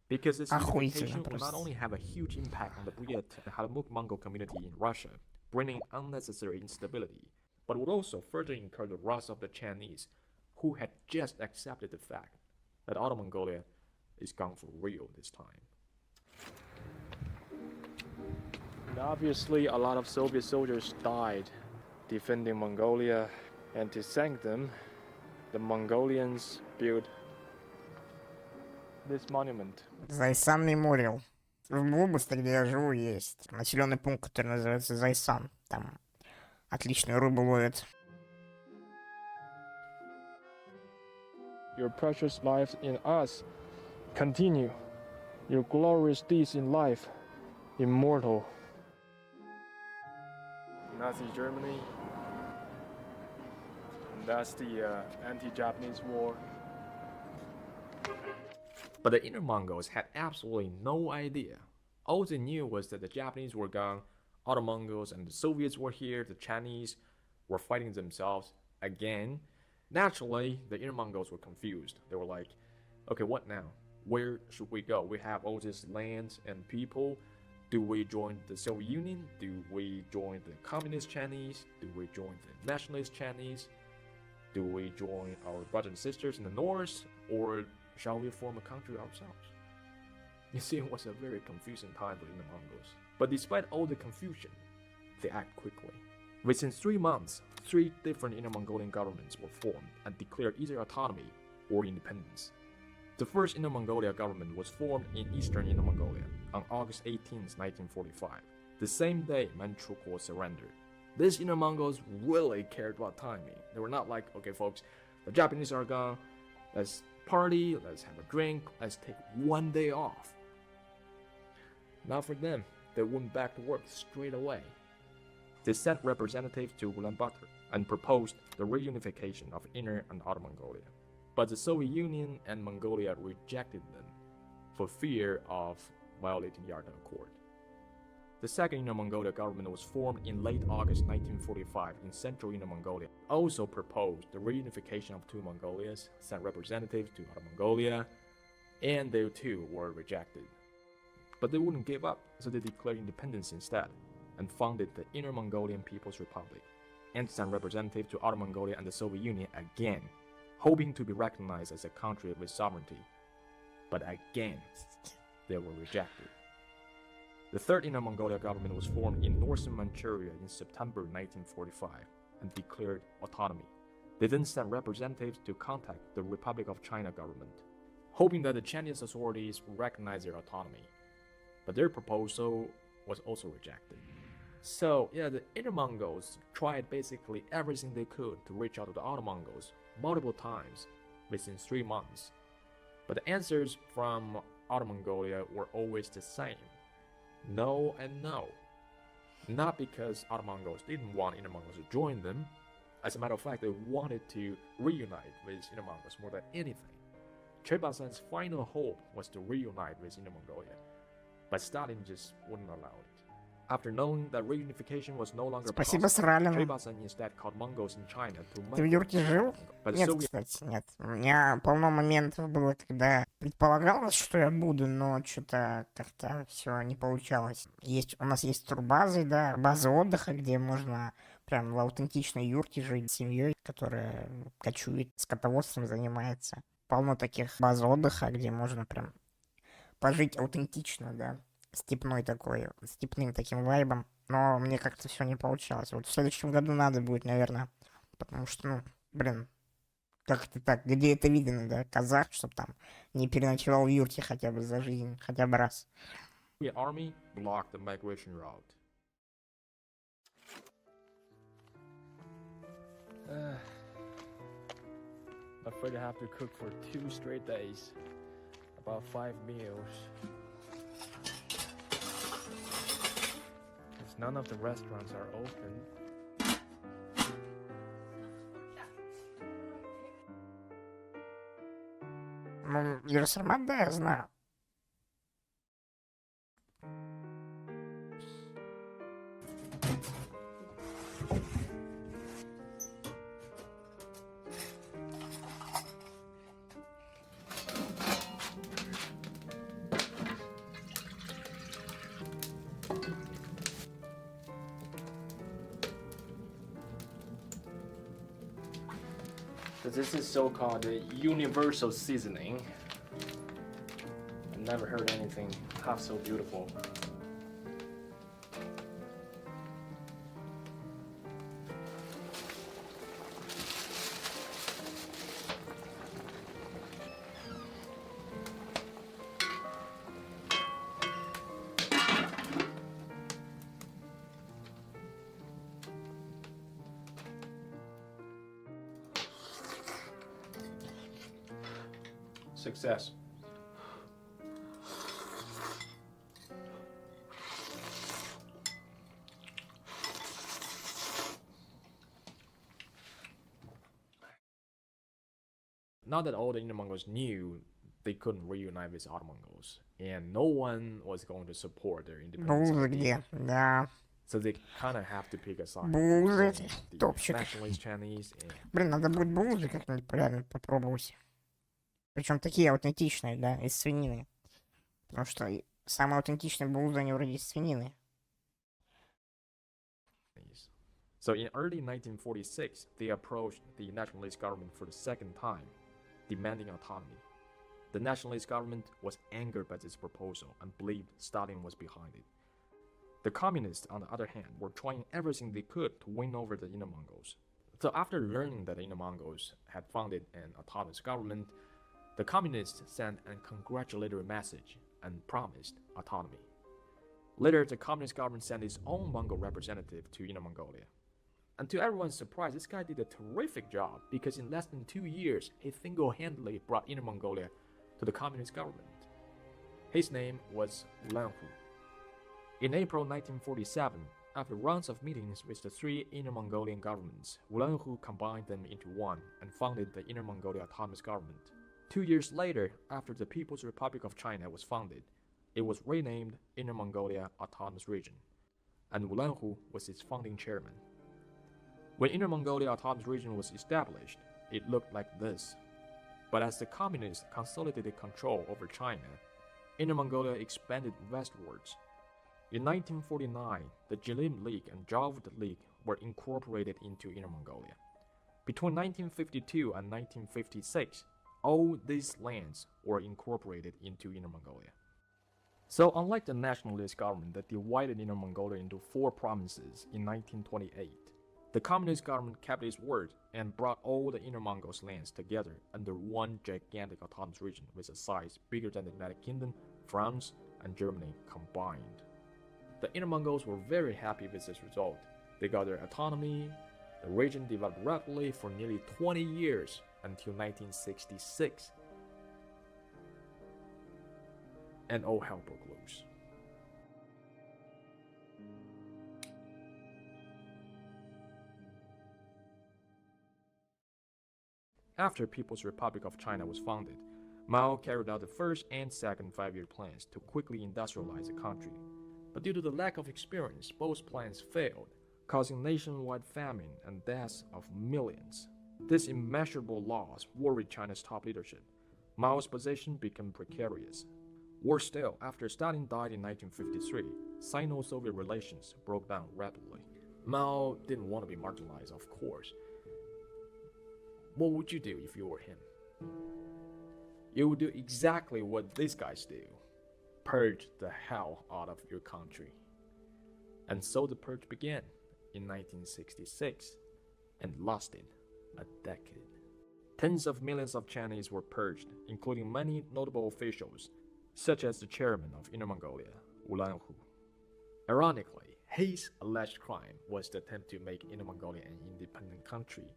Because this unification would not only have a huge impact on the Buryat and Halamuk Mongol community in Russia, bringing unnecessary instability, but would also further incur the wrath of the Chinese, who had just accepted the fact that Outer Mongolia is gone for real this time. And obviously, a lot of Soviet soldiers died defending Mongolia, and to thank them, the Mongolians built this monument. Зайсан Мемориал. В области, где я живу, есть населенный пункт, который называется Зайсан. Там отличную рыбу ловят. Your precious lives in us continue. Your glorious deeds in life, immortal. Nazi Germany. That's the anti-Japanese war. But the Inner Mongols had absolutely no idea. All they knew was that the Japanese were gone, Outer Mongols and the Soviets were here, the Chinese were fighting themselves again. Naturally, the Inner Mongols were confused. They were like, okay, what now? where should we go? We have all these lands and people. Do we join the Soviet Union? Do we join the Communist Chinese? Do we join the Nationalist Chinese? Do we join our brothers and sisters in the north? Or shall we form a country ourselves? You see, it was a very confusing time for the Mongols. But despite all the confusion, they act quickly. Within 3 months, 3 different Inner Mongolian governments were formed and declared either autonomy or independence. The first Inner Mongolia government was formed in eastern Inner Mongolia on August 18, 1945, the same day Manchu surrendered. These Inner Mongols really cared about timing. They were not like, okay folks, the Japanese are gone, let's party, let's have a drink, let's take 1 day off. Not for them. They went back to work straight away. They sent representatives to Ulaanbaatar and proposed the reunification of Inner and Outer Mongolia. But the Soviet Union and Mongolia rejected them for fear of violating the Yalta Accord. The second Inner Mongolia government was formed in late August 1945 in central Inner Mongolia. Also proposed the reunification of 2 Mongolias, sent representatives to Outer Mongolia, and they too were rejected. But they wouldn't give up, so they declared independence instead, and founded the Inner Mongolian People's Republic, and sent representatives to Outer Mongolia and the Soviet Union again, hoping to be recognized as a country with sovereignty. But again, they were rejected. The third Inner Mongolia government was formed in northern Manchuria in September 1945 and declared autonomy. They then sent representatives to contact the Republic of China government, hoping that the Chinese authorities would recognize their autonomy. But their proposal was also rejected. So, yeah, the Inner Mongols tried basically everything they could to reach out to the Outer Mongols multiple times within 3 months. But the answers from Outer Mongolia were always the same. No and no. Not because Outer Mongols didn't want Inner Mongols to join them. As a matter of fact, they wanted to reunite with Inner Mongols more than anything. Chebasan's final hope was to reunite with Inner Mongolia, but Stalin just wouldn't allow it. After knowing that reunification was no longer Спасибо, possible, Сралин. Chebasan instead called Mongols in China to Ты в юрте жил? But Нет, Soviet кстати, нет. У меня полно моментов было, когда предполагалось, что я буду, но что-то как-то все не получалось. У нас есть турбазы, да, базы отдыха, где можно прям в аутентичной юрте жить с семьей, которая кочует, скотоводством занимается. Полно таких баз отдыха, где можно прям пожить аутентично, да. Степной такой, степным таким вайбом, но мне как-то все не получалось. Вот в следующем году надо будет, наверное, потому что, ну, блин, как это так, где это видно, да, казах, чтобы там не переночевал в юрте хотя бы за жизнь, хотя бы раз. army blocked the migration route. Afraid I have to cook for 2 straight days, about 5 meals. None of the restaurants are open. Ну, Иерусалим, да, я знаю. So this is so-called the universal seasoning. I've never heard anything half so beautiful. Success. Now that all the Inner Mongols knew they couldn't reunite with Outer Mongols, and no one was going to support their independence Бузы idea, где, да. so they kind of have to pick a side. Бузы, between the топчик. nationalist Chinese and Блин, надо будет бузы как-нибудь реально попробовать. Причем такие аутентичные, да, из свинины. Потому что самое аутентичное блюдо вроде из свинины. So in early 1946, they approached the nationalist government for the second time, demanding autonomy. The nationalist government was angered by this proposal and believed Stalin was behind it. The communists, on the other hand, were trying everything they could to win over the Inner Mongols. So after learning that the Inner Mongols had founded an autonomous government, the communists sent a congratulatory message and promised autonomy. Later, the communist government sent its own Mongol representative to Inner Mongolia. And to everyone's surprise, this guy did a terrific job because in less than 2 years, he single-handedly brought Inner Mongolia to the communist government. His name was Ulanhu. In April 1947, after rounds of meetings with the three Inner Mongolian governments, Ulanhu combined them into one and founded the Inner Mongolia Autonomous Government. 2 years later, after the People's Republic of China was founded, it was renamed Inner Mongolia Autonomous Region, and Ulanhu was its founding chairman. When Inner Mongolia Autonomous Region was established, it looked like this. But as the communists consolidated control over China, Inner Mongolia expanded westwards. In 1949, the Jilin League and Javd League were incorporated into Inner Mongolia. Between 1952 and 1956, all these lands were incorporated into Inner Mongolia. So unlike the nationalist government that divided Inner Mongolia into 4 provinces in 1928, the communist government kept its word and brought all the Inner Mongols lands together under one gigantic autonomous region with a size bigger than the United Kingdom, France, and Germany combined. The Inner Mongols were very happy with this result. They got their autonomy. The region developed rapidly for nearly 20 years until 1966. And all hell broke loose. After People's Republic of China was founded, Mao carried out the first and second 5-year plans to quickly industrialize the country. But due to the lack of experience, both plans failed, causing nationwide famine and deaths of millions. These immeasurable loss worried China's top leadership. Mao's position became precarious. Worse still, after Stalin died in 1953, Sino-Soviet relations broke down rapidly. Mao didn't want to be marginalized, of course. What would you do if you were him? You would do exactly what these guys do. Purge the hell out of your country. And so the purge began in 1966 and lasted a decade. Tens of millions of Chinese were purged, including many notable officials, such as the chairman of Inner Mongolia, Ulanhu. Ironically, his alleged crime was the attempt to make Inner Mongolia an independent country.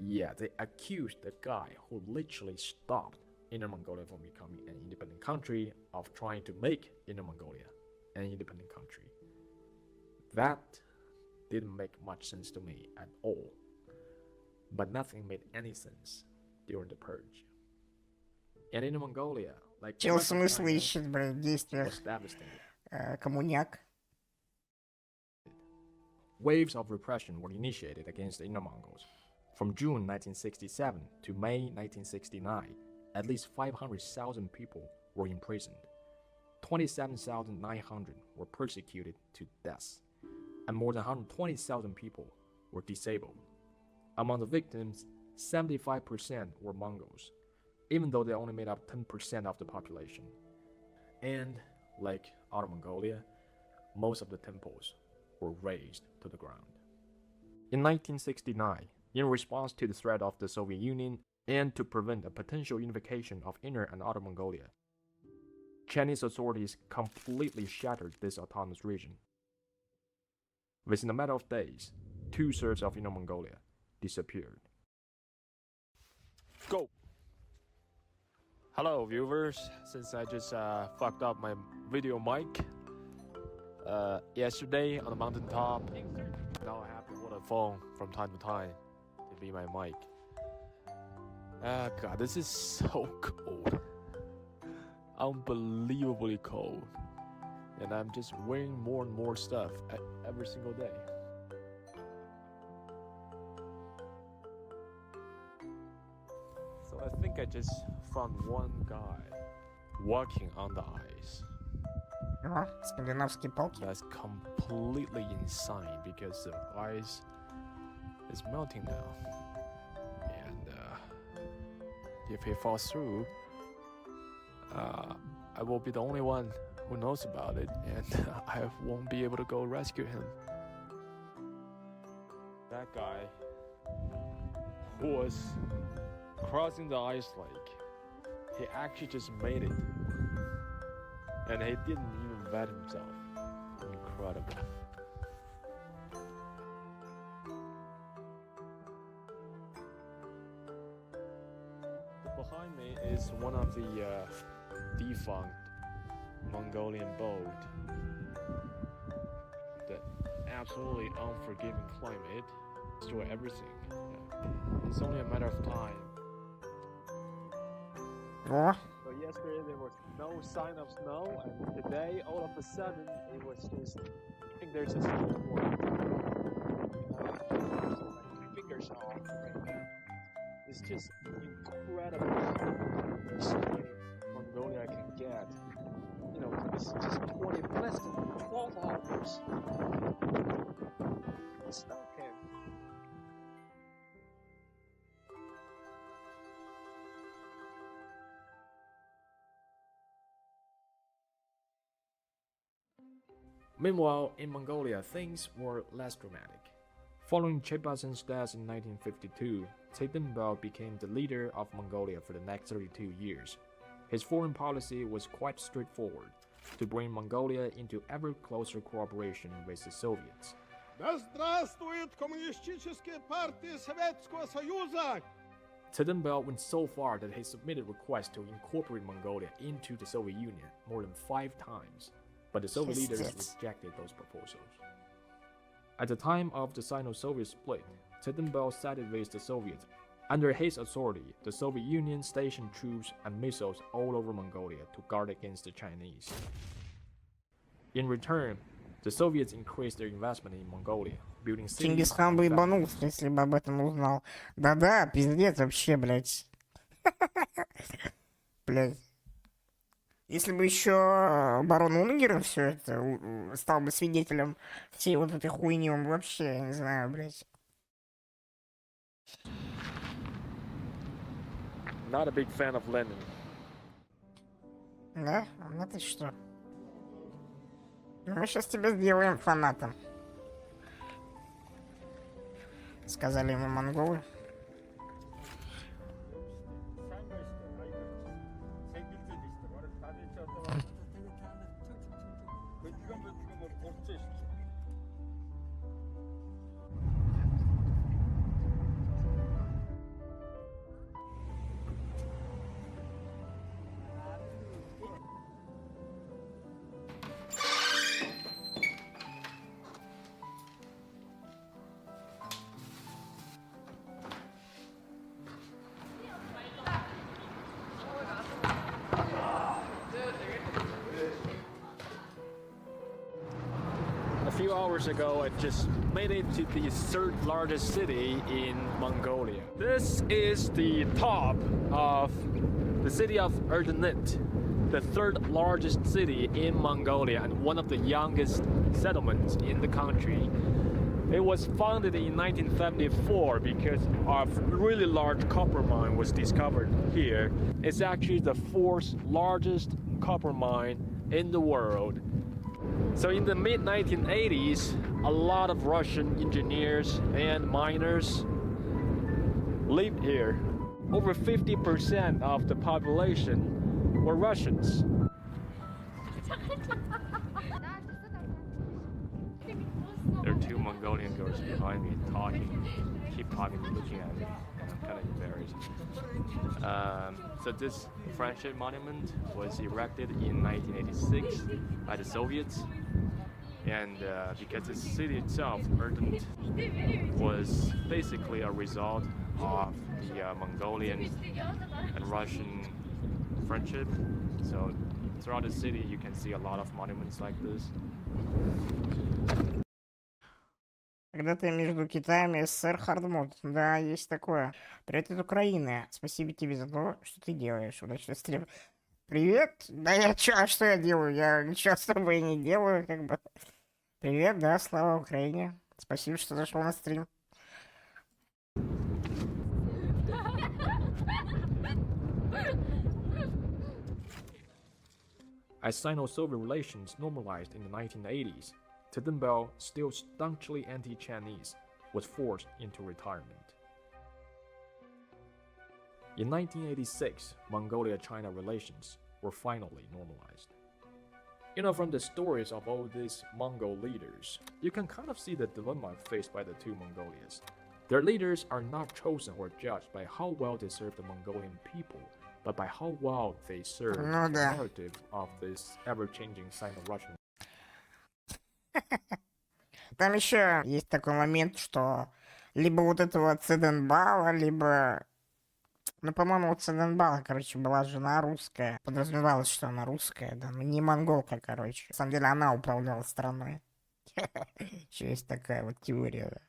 Yeah, they accused the guy who literally stopped Inner Mongolia from becoming an independent country of trying to make Inner Mongolia an independent country. That didn't make much sense to me at all. But nothing made any sense during the purge. And Inner Mongolia, like Чел смысл ищет, блин, в действиях was devastated. коммуняк. Waves of repression were initiated against the Inner Mongols. From June 1967 to May 1969, at least 500,000 people were imprisoned. 27,900 were persecuted to death, and more than 120,000 people were disabled. Among the victims, 75% were Mongols, even though they only made up 10% of the population. And, like Outer Mongolia, most of the temples were razed to the ground. In 1969, in response to the threat of the Soviet Union and to prevent a potential unification of Inner and Outer Mongolia, Chinese authorities completely shattered this autonomous region. Within a matter of days, 2/3 of Inner Mongolia disappeared. Go! Hello viewers, since I just fucked up my video mic yesterday on the mountaintop, now I have to hold a phone from time to time to be my mic. God, this is so cold. Unbelievably cold. And I'm just wearing more and more stuff every single day. So I think think I just found one guy walking on the ice. О, скандинавские палки. That's completely insane because the ice is melting now. And if he falls through, I will be the only one who knows about it, and I won't be able to go rescue him. That guy who was crossing the ice lake, he actually just made it. And he didn't even vet himself. Incredible. Behind me is one of the defunct Mongolian boat. The absolutely unforgiving climate destroy everything. It's only a matter of time. О, So yesterday there was no sign of snow, and today all of a sudden it was just. I think there's a snowstorm. My fingers are off right now. It's just incredible. There's Mongolia can get. You know, it's just 20 less than 12 hours. The snow came. Meanwhile, in Mongolia, things were less dramatic. Following Chebazan's death in 1952, Tsedenbal became the leader of Mongolia for the next 32 years. His foreign policy was quite straightforward, to bring Mongolia into ever closer cooperation with the Soviets. Да здравствует коммунистическая партия Советского Союза! Tsedenbal went so far that he submitted requests to incorporate Mongolia into the Soviet Union more than 5 times. But the Soviet leaders rejected those proposals. At the time of the Sino-Soviet split, Tsedenbal sided with the Soviets. Under his authority, the Soviet Union stationed troops and missiles all over Mongolia to guard against the Chinese. In return, the Soviets increased their investment in Mongolia, building cities. Чингисхан бы ебанулся, если бы об этом узнал. Да-да, пиздец вообще, блядь. Блядь. Если бы еще барон Унгерен все это стал бы свидетелем всей вот этой хуйни, он бы вообще, я не знаю, блядь. Not a big fan of Lenin. Да? Ну ты что? Мы сейчас тебя сделаем фанатом. Сказали ему монголы. A few hours ago, I just made it to the 3rd largest city in Mongolia. This is the top of the city of Erdenet, the 3rd largest city in Mongolia and one of the youngest settlements in the country. It was founded in 1974 because a really large copper mine was discovered here. It's actually the 4th largest copper mine in the world. So in the mid-1980s, a lot of Russian engineers and miners lived here. Over 50% of the population were Russians. There are 2 Mongolian girls behind me keep talking, looking at me, and I'm kind of embarrassed. So this friendship monument was erected in 1986 by the Soviets, and because the city itself, Erdenet, was basically a result of the Mongolian and Russian friendship. So throughout the city you can see a lot of monuments like this. Когда-то между Китаем и СССР хардмод. Да, есть такое. Привет из Украины. Спасибо тебе за то, что ты делаешь. Удачного стрима. Привет. Да я чё, а что я делаю? Я ничего особо и не делаю, как бы. Привет, да, слава Украине. Спасибо, что зашел на стрим. As Sino-Soviet relations normalized in the 1980s, Tiden, still staunchly anti-Chinese, was forced into retirement. In 1986, Mongolia-China relations were finally normalized. You know, from the stories of all these Mongol leaders, you can kind of see the dilemma faced by the two Mongolias. Their leaders are not chosen or judged by how well they serve the Mongolian people, but by how well they serve the narrative of this ever-changing Sino-Russian. Там еще есть такой момент, что либо вот этого Циденбала, либо... Ну, по-моему, у Циденбала, короче, была жена русская. Подразумевалось, что она русская, да. Ну, не монголка, короче. На самом деле, она управляла страной. Еще есть такая вот теория, да.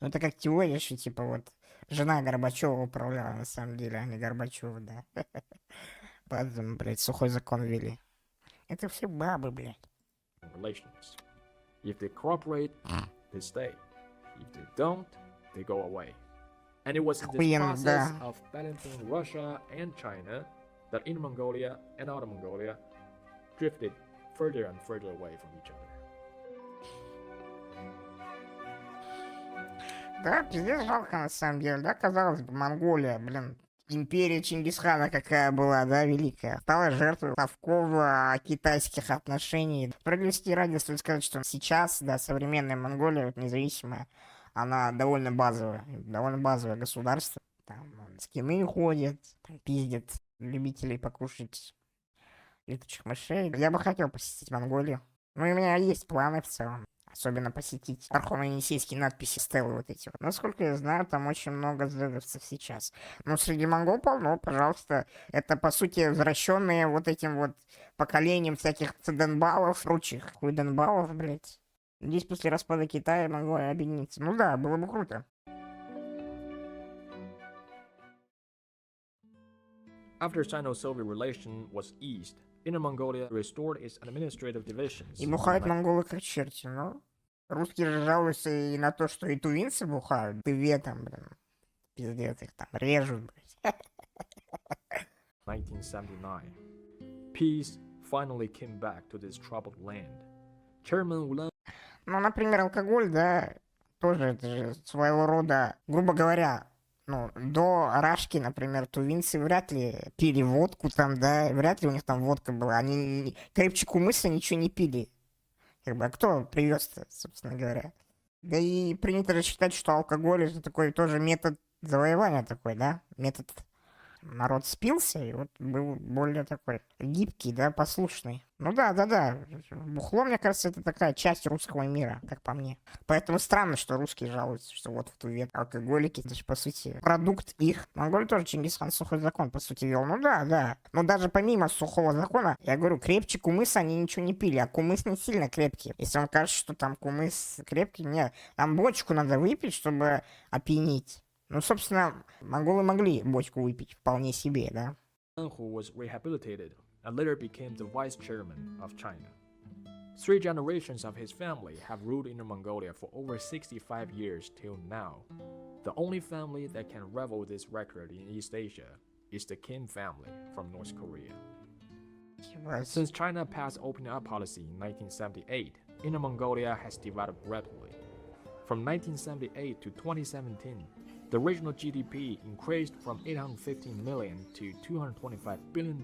Ну, это как теория, что, типа, вот, жена Горбачева управляла, на самом деле, а не Горбачева, да. Поэтому, блядь, сухой закон ввели. Это все бабы, блядь. Relations. If they cooperate, they stay. If they don't, they go away. And it was in this process of balancing Russia and China that Inner Mongolia and Outer Mongolia drifted further and further away from each other. Да, пиздец жалко на самом деле, да, казалось бы, Монголия, блин, империя Чингисхана какая была, да, великая, стала жертвой совково-китайских отношений. Справедливости ради стоит сказать, что сейчас, да, современная Монголия, вот, независимая, она довольно базовое государство. Там скины ходят, там пиздят любителей покушать летучих мышей. Я бы хотел посетить Монголию. Ну, и у меня есть планы в целом. Особенно посетить верховно-енисейские надписи, стелы вот эти вот. Насколько я знаю, там очень много зедовцев сейчас. Но среди монгол полно, пожалуйста. Это, по сути, возвращенные вот этим вот поколением всяких циденбалов, прочих хуйденбалов, блядь. Здесь после распада Китая Монголия объединиться. Ну да, было бы круто. After Sino-Soviet relation was eased, Inner Mongolia restored its administrative divisions. И бухают монголы как черти, но русские же жалуются и на то, что и тувинцы бухают. Тыве там, блин, пиздец, их там режут, блядь. 1979. Peace finally came back to this troubled land. Chairman Wulan. Ну, например, алкоголь, да, тоже это же своего рода, грубо говоря, ну, до Рашки, например, тувинцы вряд ли пили водку там, да, вряд ли у них там водка была. Они крепче кумыса ничего не пили. Как бы, а кто привез-то, собственно говоря? Да и принято же считать, что алкоголь это такой тоже метод завоевания такой, да, метод. Народ спился и вот был более такой гибкий, да, послушный. Ну да. Бухло, мне кажется, это такая часть русского мира, как по мне. Поэтому странно, что русские жалуются, что вот в Туве алкоголики, это же, по сути, продукт их. Монголия тоже Чингисхан сухой закон, по сути, вел. Ну да. Но даже помимо сухого закона, я говорю, крепче кумыса они ничего не пили, а кумыс не сильно крепкий. Если вам кажется, что там кумыс крепкий, нет. Там бочку надо выпить, чтобы опьянить. Ну, собственно, монголы могли бочку выпить вполне себе, да? Who was rehabilitated and later became the vice chairman of China. 3 generations of his family have ruled Inner Mongolia for over 65 years till now. The only family that can rival this record in East Asia is the Qing family from North Korea. Since China passed opening up policy in 1978, Inner Mongolia has developed rapidly. From 1978 to 2017, the regional GDP increased from $815 million to $225 billion,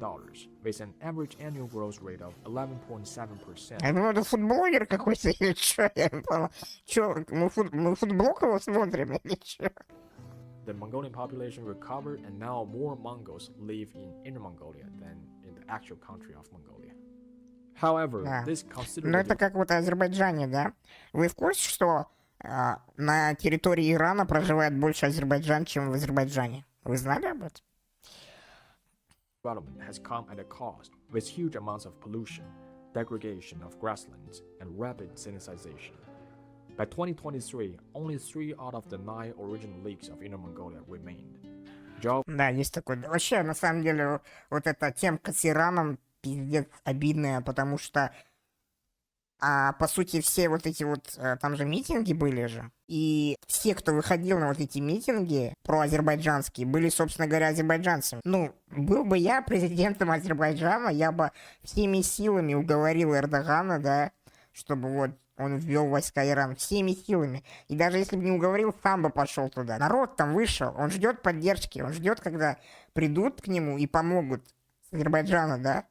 with an average annual growth rate of 11.7%. Я думаю, это футблогер какой-то или что? Я не понял. Че, мы футблог его смотрим или что? The Mongolian population recovered, and now more Mongols live in Inner Mongolia than in the actual country of Mongolia. However, this considerable... Ну это как вот в Азербайджане, да? Вы в курсе, что на территории Ирана проживает больше азербайджан, чем в Азербайджане? Вы знали об этом? Development has come at a cost, with huge amounts of pollution, degradation of grasslands, and rapid sinicization. By 2023, only 3 out of the 9 original leagues of Inner Mongolia remained. Да, есть такой. Вообще, на самом деле, вот эта темка с Ираном пиздец обидная, потому что, по сути, все вот эти вот, там же митинги были же, и все, кто выходил на вот эти митинги проазербайджанские, были, собственно говоря, азербайджанцами. Ну, был бы я президентом Азербайджана, я бы всеми силами уговорил Эрдогана, да, чтобы вот он ввел войска Ирана всеми силами. И даже если бы не уговорил, сам бы пошел туда. Народ там вышел, он ждет поддержки, он ждет, когда придут к нему и помогут с Азербайджана, да,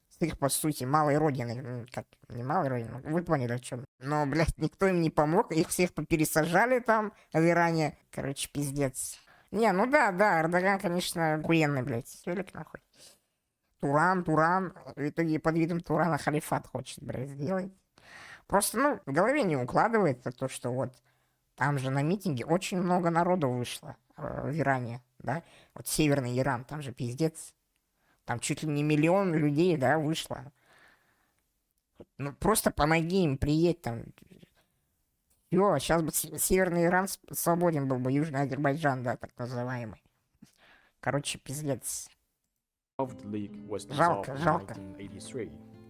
с их, по сути, малой родины. Как, не малой родины, вы поняли, о чем. Но, блядь, никто им не помог, их всех попересажали там в Иране. Короче, пиздец. Не, ну да, Эрдоган, конечно, охуенный, блядь, велик нахуй. Туран, в итоге под видом Турана халифат хочет, блядь, сделать. Просто, ну, в голове не укладывается то, что вот там же на митинге очень много народу вышло в Иране, да, вот северный Иран, там же пиздец, там чуть ли не 1 миллион людей, да, вышло. Ну, просто помоги им, приедь там. Все, сейчас бы северный Иран свободен был бы, Южный Азербайджан, да, так называемый. Короче, пиздец. Жалко.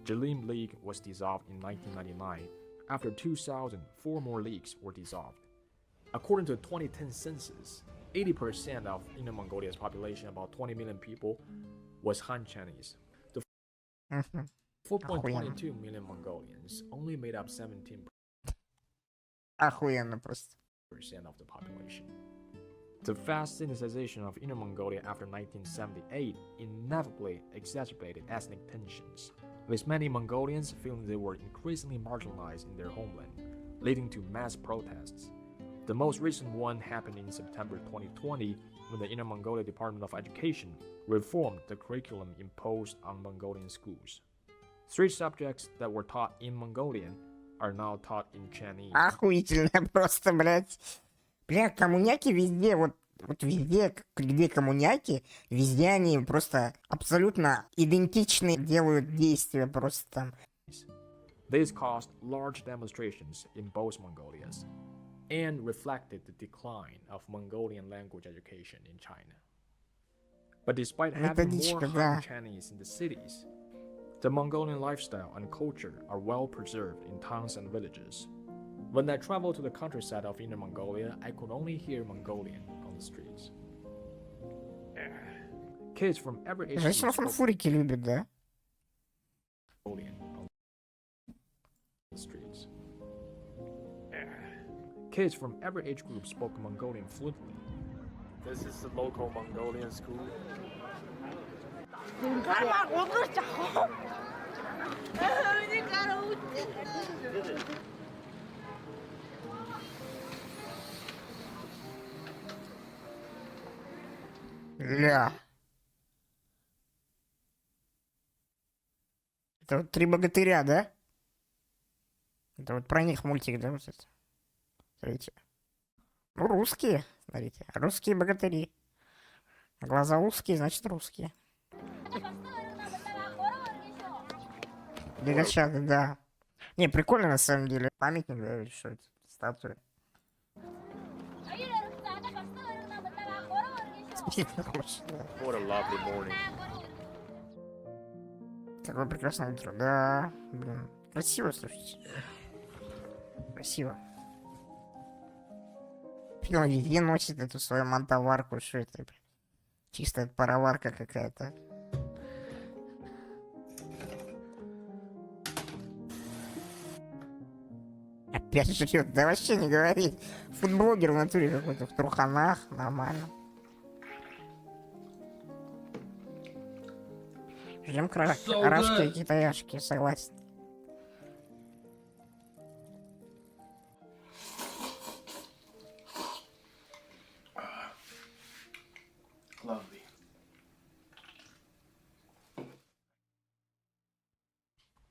Jalim League was dissolved in 1999. After 2000, 4 more leagues were dissolved. According to the 2010 census, 80% of Inner Mongolia's population, about 20 million people, was Han Chinese. The 4.22 million Mongolians only made up 17% Охуенно просто. of the population. The fast Sinicization of Inner Mongolia after 1978 inevitably exacerbated ethnic tensions, with many Mongolians feeling they were increasingly marginalized in their homeland, leading to mass protests. The most recent one happened in September 2020 when the Inner Mongolia Department of Education reformed the curriculum imposed on Mongolian schools. 3 subjects that were taught in Mongolian are now taught in Chinese. Охуительно просто, блядь. Бля, коммуняки везде, вот везде, где коммуняки, везде они просто абсолютно идентичные делают действия просто там. This caused large demonstrations in both Mongolias and reflected the decline of Mongolian language education in China. But despite having more Han Chinese in the cities, the Mongolian lifestyle and culture are well preserved in towns and villages. When I traveled to the countryside of Inner Mongolia, I could only hear Mongolian on the streets. Kids from every age Женщина spoke фурфурики любит, да? Mongolian on the streets. Kids from every age group spoke Mongolian fluently. This is the local Mongolian school. Ля. Это вот 3 богатыря, да? Это вот про них мультик, да, вот это? Смотрите. Ну, русские, смотрите. Русские богатыри. Глаза узкие, значит, русские. Бегачаты, да. Не, прикольно на самом деле. Памятник, да, или что это? Статуя. What a lovely morning. Такое прекрасное утро. Да, блин. Красиво, слушайте. Красиво. Он везде носит эту свою мантоварку. Что это? Чистая пароварка какая-то. Опять жрет. Да вообще не говори. Фудблогер в натуре какой-то. В труханах. Нормально. Ждем крашки и китаяшки, согласен. Lovely.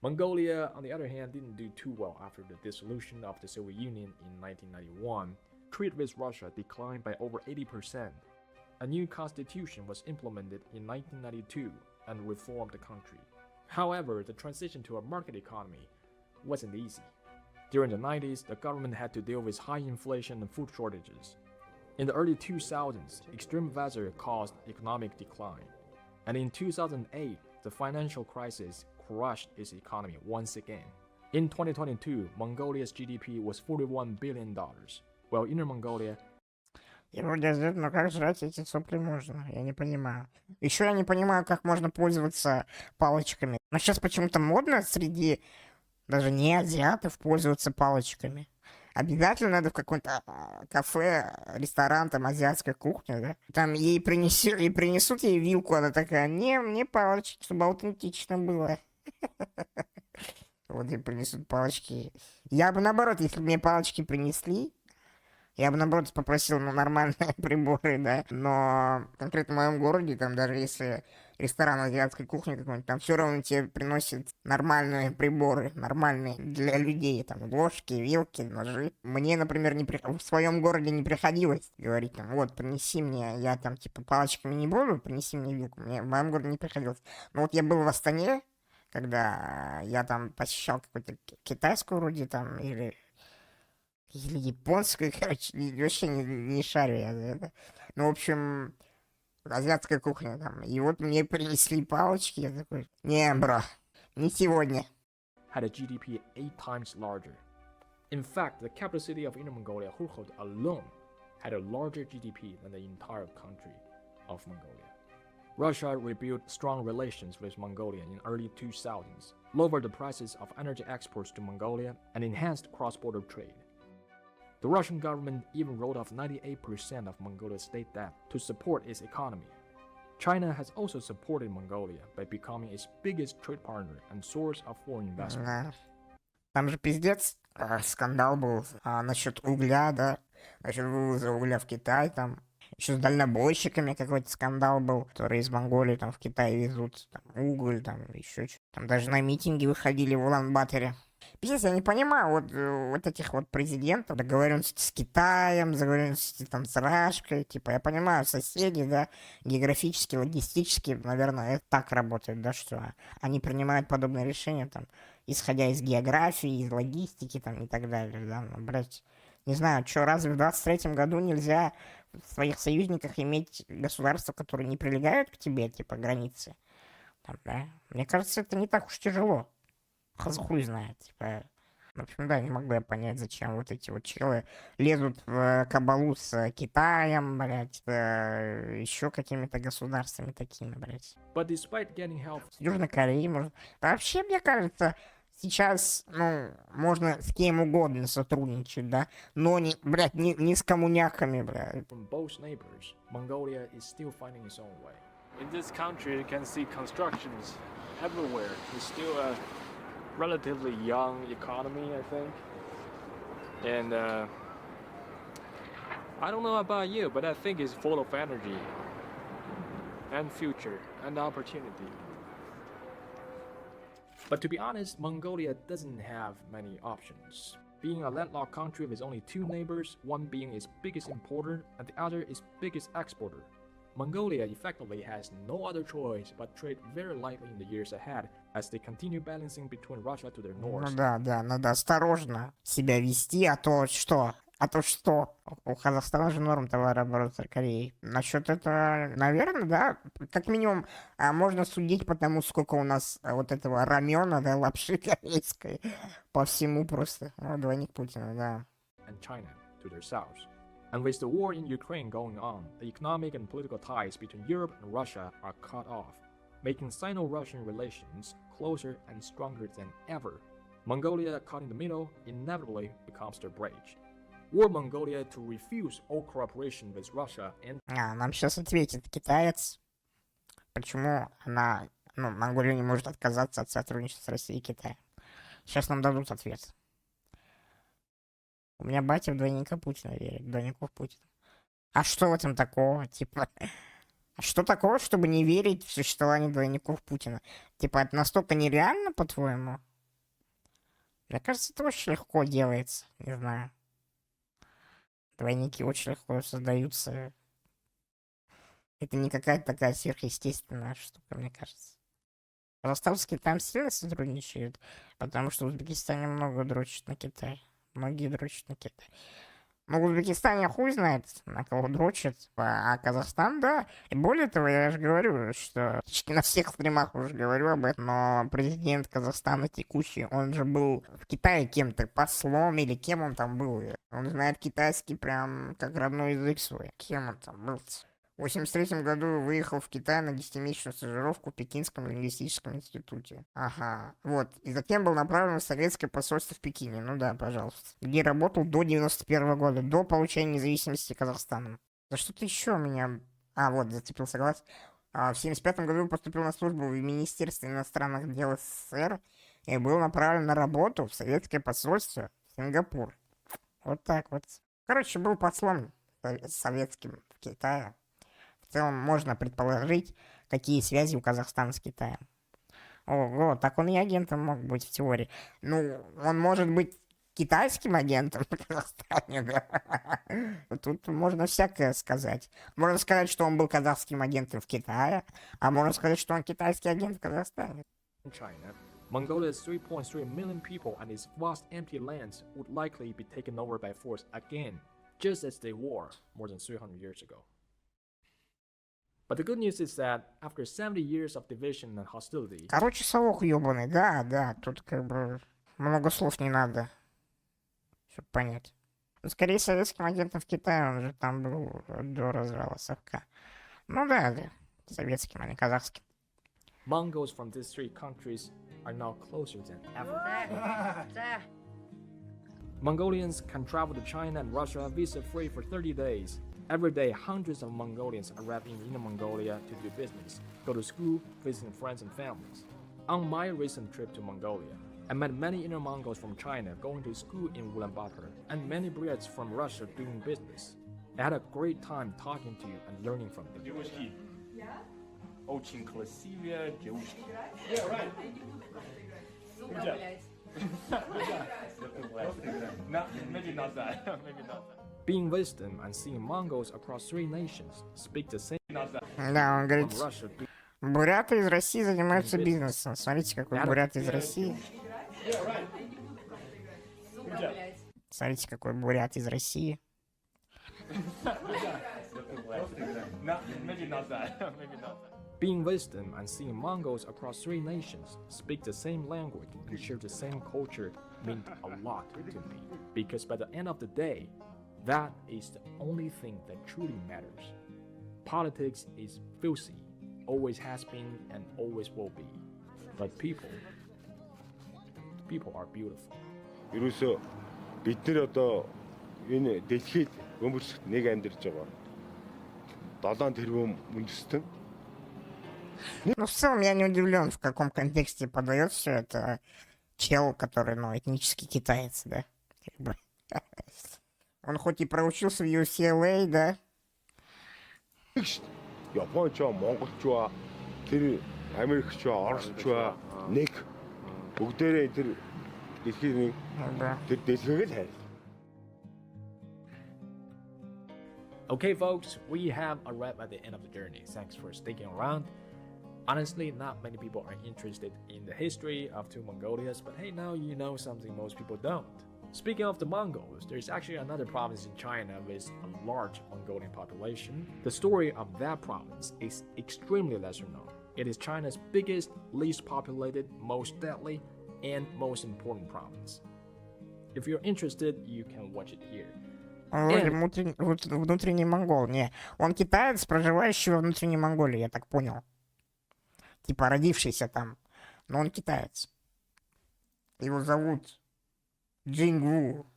Mongolia, on the other hand, didn't do too well after the dissolution of the Soviet Union in 1991. Trade with Russia declined by over 80%. A new constitution was implemented in 1992 and reformed the country. However, the transition to a market economy wasn't easy. During the 90s, the government had to deal with high inflation and food shortages. In the early 2000s, extreme weather caused economic decline. And in 2008, the financial crisis crushed its economy once again. In 2022, Mongolia's GDP was $41 billion, while Inner Mongolia И вроде ответ, но как жрать эти сопли можно? Я не понимаю. Еще я не понимаю, как можно пользоваться палочками. Но сейчас почему-то модно среди даже не азиатов пользоваться палочками. Обязательно надо в какое-то кафе, ресторан, там, азиатская кухня, да? Там ей принесут ей вилку, она такая, не, мне палочки, чтобы аутентично было. Вот ей принесут палочки. Я бы наоборот, если бы мне палочки принесли, я бы, наоборот, попросил, нормальные приборы, да, но конкретно в моем городе, там, даже если ресторан азиатской кухни какой-нибудь, там все равно тебе приносят нормальные приборы, нормальные для людей, там, ложки, вилки, ножи. Мне, например, в своем городе не приходилось говорить, там, вот, принеси мне, я там, типа, палочками не буду, принеси мне вилку. Мне в моем городе не приходилось. Но вот я был в Астане, когда я там посещал какую-то китайскую вроде, там, или японскую, короче, вообще не шарю я за это. Ну, в общем, азиатская кухня там. И вот мне принесли палочки, я такой, не, бро, не сегодня. had a GDP 8 times larger. In fact, the capital city of Inner Mongolia, Hurghad alone, had a larger GDP than the entire country of Mongolia. Russia rebuilt strong relations with Mongolia in early 2000s, lowered the prices of energy exports to Mongolia, and enhanced cross-border trade. The Russian government even wrote off 98% of Mongolia's state debt to support its economy. China has also supported Mongolia by becoming its biggest trade partner and source of foreign investment. Да. Там же пиздец скандал был насчет угля, да, насчет вывоза угля в Китай, там. Еще с дальнобойщиками какой-то скандал был, которые из Монголии там в Китай везут там, уголь, там еще что-то. Там даже на митинги выходили в Улан-Баторе. Пиздец, я не понимаю вот этих вот президентов, договоренности с Китаем, договоренности там с Рашкой, типа, я понимаю, соседи, да, географически, логистически, наверное, это так работает, да, что они принимают подобные решения, там, исходя из географии, из логистики, там, и так далее, да, но, блядь, не знаю, что, разве в 23-м году нельзя в своих союзниках иметь государства, которые не прилегают к тебе, типа, границы, там, да, мне кажется, это не так уж тяжело. Хуй знает, типа. В общем, да, не могу я понять, зачем вот эти вот челы лезут в кабалу с Китаем, блядь, еще какими-то государствами такими, блядь. But despite getting help, С Южной Кореей, может. Вообще, мне кажется, сейчас, можно с кем угодно сотрудничать, да, но, блядь, не с коммуняками, блядь. from both neighbors, Mongolia is still finding its own way. In this country, you can see constructions everywhere. It's still a relatively young economy, I think. And I don't know about you, but I think it's full of energy and future and opportunity. But to be honest, Mongolia doesn't have many options. Being a landlocked country with only two neighbors, one being its biggest importer and the other its biggest exporter, Mongolia effectively has no other choice but trade very lightly in the years ahead as they continue balancing between Russia to their north. Ну да, надо осторожно себя вести, а то что? У Казахстана же норм товарооборот с Кореей. Насчет этого, наверное, да, как минимум, можно судить по тому, сколько у нас вот этого рамена, да, лапши корейской по всему просто. Двойник Путина, да. And China to their south. And with the war in Ukraine going on, the economic and political ties between Europe and Russia are cut off, making Sino-Russian relations closer and stronger than ever. Mongolia, caught in the middle, inevitably becomes their bridge. Were Mongolia to refuse all cooperation with Russia and Нам сейчас ответит китаец, почему Монголия не может отказаться от сотрудничества с Россией и Китаем. Сейчас нам дадут ответ. У меня батя в двойника Путина верит, двойников Путина. А что в этом такого? Типа, а что такого, чтобы не верить в существование двойников Путина? Типа, это настолько нереально, по-твоему? Мне кажется, это очень легко делается, не знаю. Двойники очень легко создаются. Это не какая-то такая сверхъестественная штука, мне кажется. Казахстан с Китаем сильно сотрудничают, потому что в Узбекистане много дрочат на Китай. Многие дрочат на Китай. Ну, в Узбекистане хуй знает, на кого дрочат, а Казахстан, да. И более того, я же говорю, что почти на всех стримах уже говорю об этом, но президент Казахстана текущий, он же был в Китае кем-то, послом или кем он там был. Он знает китайский прям как родной язык свой. Кем он там был? В 1983 году выехал в Китай на 10-месячную стажировку в Пекинском лингвистическом институте. Ага, вот. И затем был направлен в советское посольство в Пекине. Ну да, пожалуйста. Где работал до 91 года, до получения независимости Казахстана. Да что-то еще меня... А, вот, зацепился глаз. В 1975 году поступил на службу в Министерство иностранных дел СССР и был направлен на работу в советское посольство в Сингапур. Вот так вот. Короче, был послом советским в Китае. В целом можно предположить, какие связи у Казахстана с Китаем. Ого, так он и агентом мог быть в теории. Ну, он может быть китайским агентом в Казахстане, да. Тут можно всякое сказать. Можно сказать, что он был казахским агентом в Китае, а можно сказать, что он китайский агент в Казахстане. China, Mongolia's 3.3 million people and its vast empty lands would likely be taken over by force again, just as they were more than 300 years ago. But the good news is that after 70 years of division and hostility, Короче, совок ёбаный, да, тут как бы много слов не надо, чтобы понять. Ну, скорее, советским агентом в Китае, он же там был до развала совка. Ну да, советским, а не казахским. Mongols from these three countries are now closer than ever. Mongolians can travel to China and Russia visa-free for 30 days. Every day, hundreds of Mongolians arrive in Inner Mongolia to do business, go to school, visiting friends and families. On my recent trip to Mongolia, I met many Inner Mongols from China going to school in Ulaanbaatar and many Brits from Russia doing business. I had a great time talking to you and learning from them. Девушки. Очень красивые девушки. Maybe not that. Maybe not that. Being with them and seeing Mongols across three nations speak the same Да, он говорит, from Russia to буряты из России занимаются бизнесом. Смотрите, какой бурят из России. Смотрите, какой бурят из России. Maybe not that. Maybe not that. Being with them and seeing Mongols across three nations speak the same language and share the same culture meant a lot to me. Because by the end of the day, that is the only thing that truly matters. Politics is filthy, always has been and always will be. But people are beautiful. 이로써 бид одоо энэ дэлхийд өмөрсөд нэг амьдарч байгаа. 7 тэрбум үндэстэн. Ну, в целом, я не удивлен, в каком контексте подает все это чел, который, ну, этнический китаец, да? Как бы. Он хоть и проучился в UCLA, да? Японч, монголч, тэр Америкч, оросч нэг бүгдээрээ тэр дэлхийн Да. тэр дэлхийг л хайр. Okay, folks, we have arrived at the end of the journey. Thanks for sticking around. Honestly, not many people are interested in the history of two Mongolias, but hey, now you know something most people don't. Speaking of the Mongols, there's actually another province in China with a large Mongolian population. The story of that province is extremely lesser known. It is China's biggest, least populated, most deadly, and most important province. If you're interested, you can watch it here. Он вроде внутренний монгол. Не, он китаец, проживающий во внутренней Монголии, я так понял. Типа родившийся там. Но он китаец. Его зовут Джингву.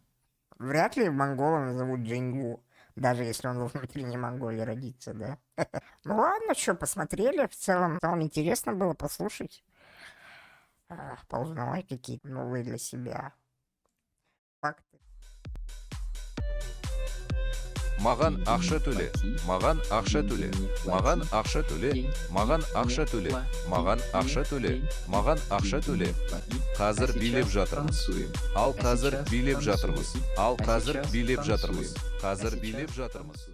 Вряд ли монгола назовут Джингву. Даже если он во внутренней Монголии родится, да? Ну ладно, что, посмотрели. В целом интересно было послушать. Поузнавать какие-то новые для себя факты. Маған ақша төле, маған ақша төле, маған ақша төле, маған ақша төле, маған ақша төле, маған ақша төле. Қазір билеп жатырмыз. Ал қазір билеп жатырмыз. Ал қазір билеп жатырмыз. Қазір билеп жатырмыз.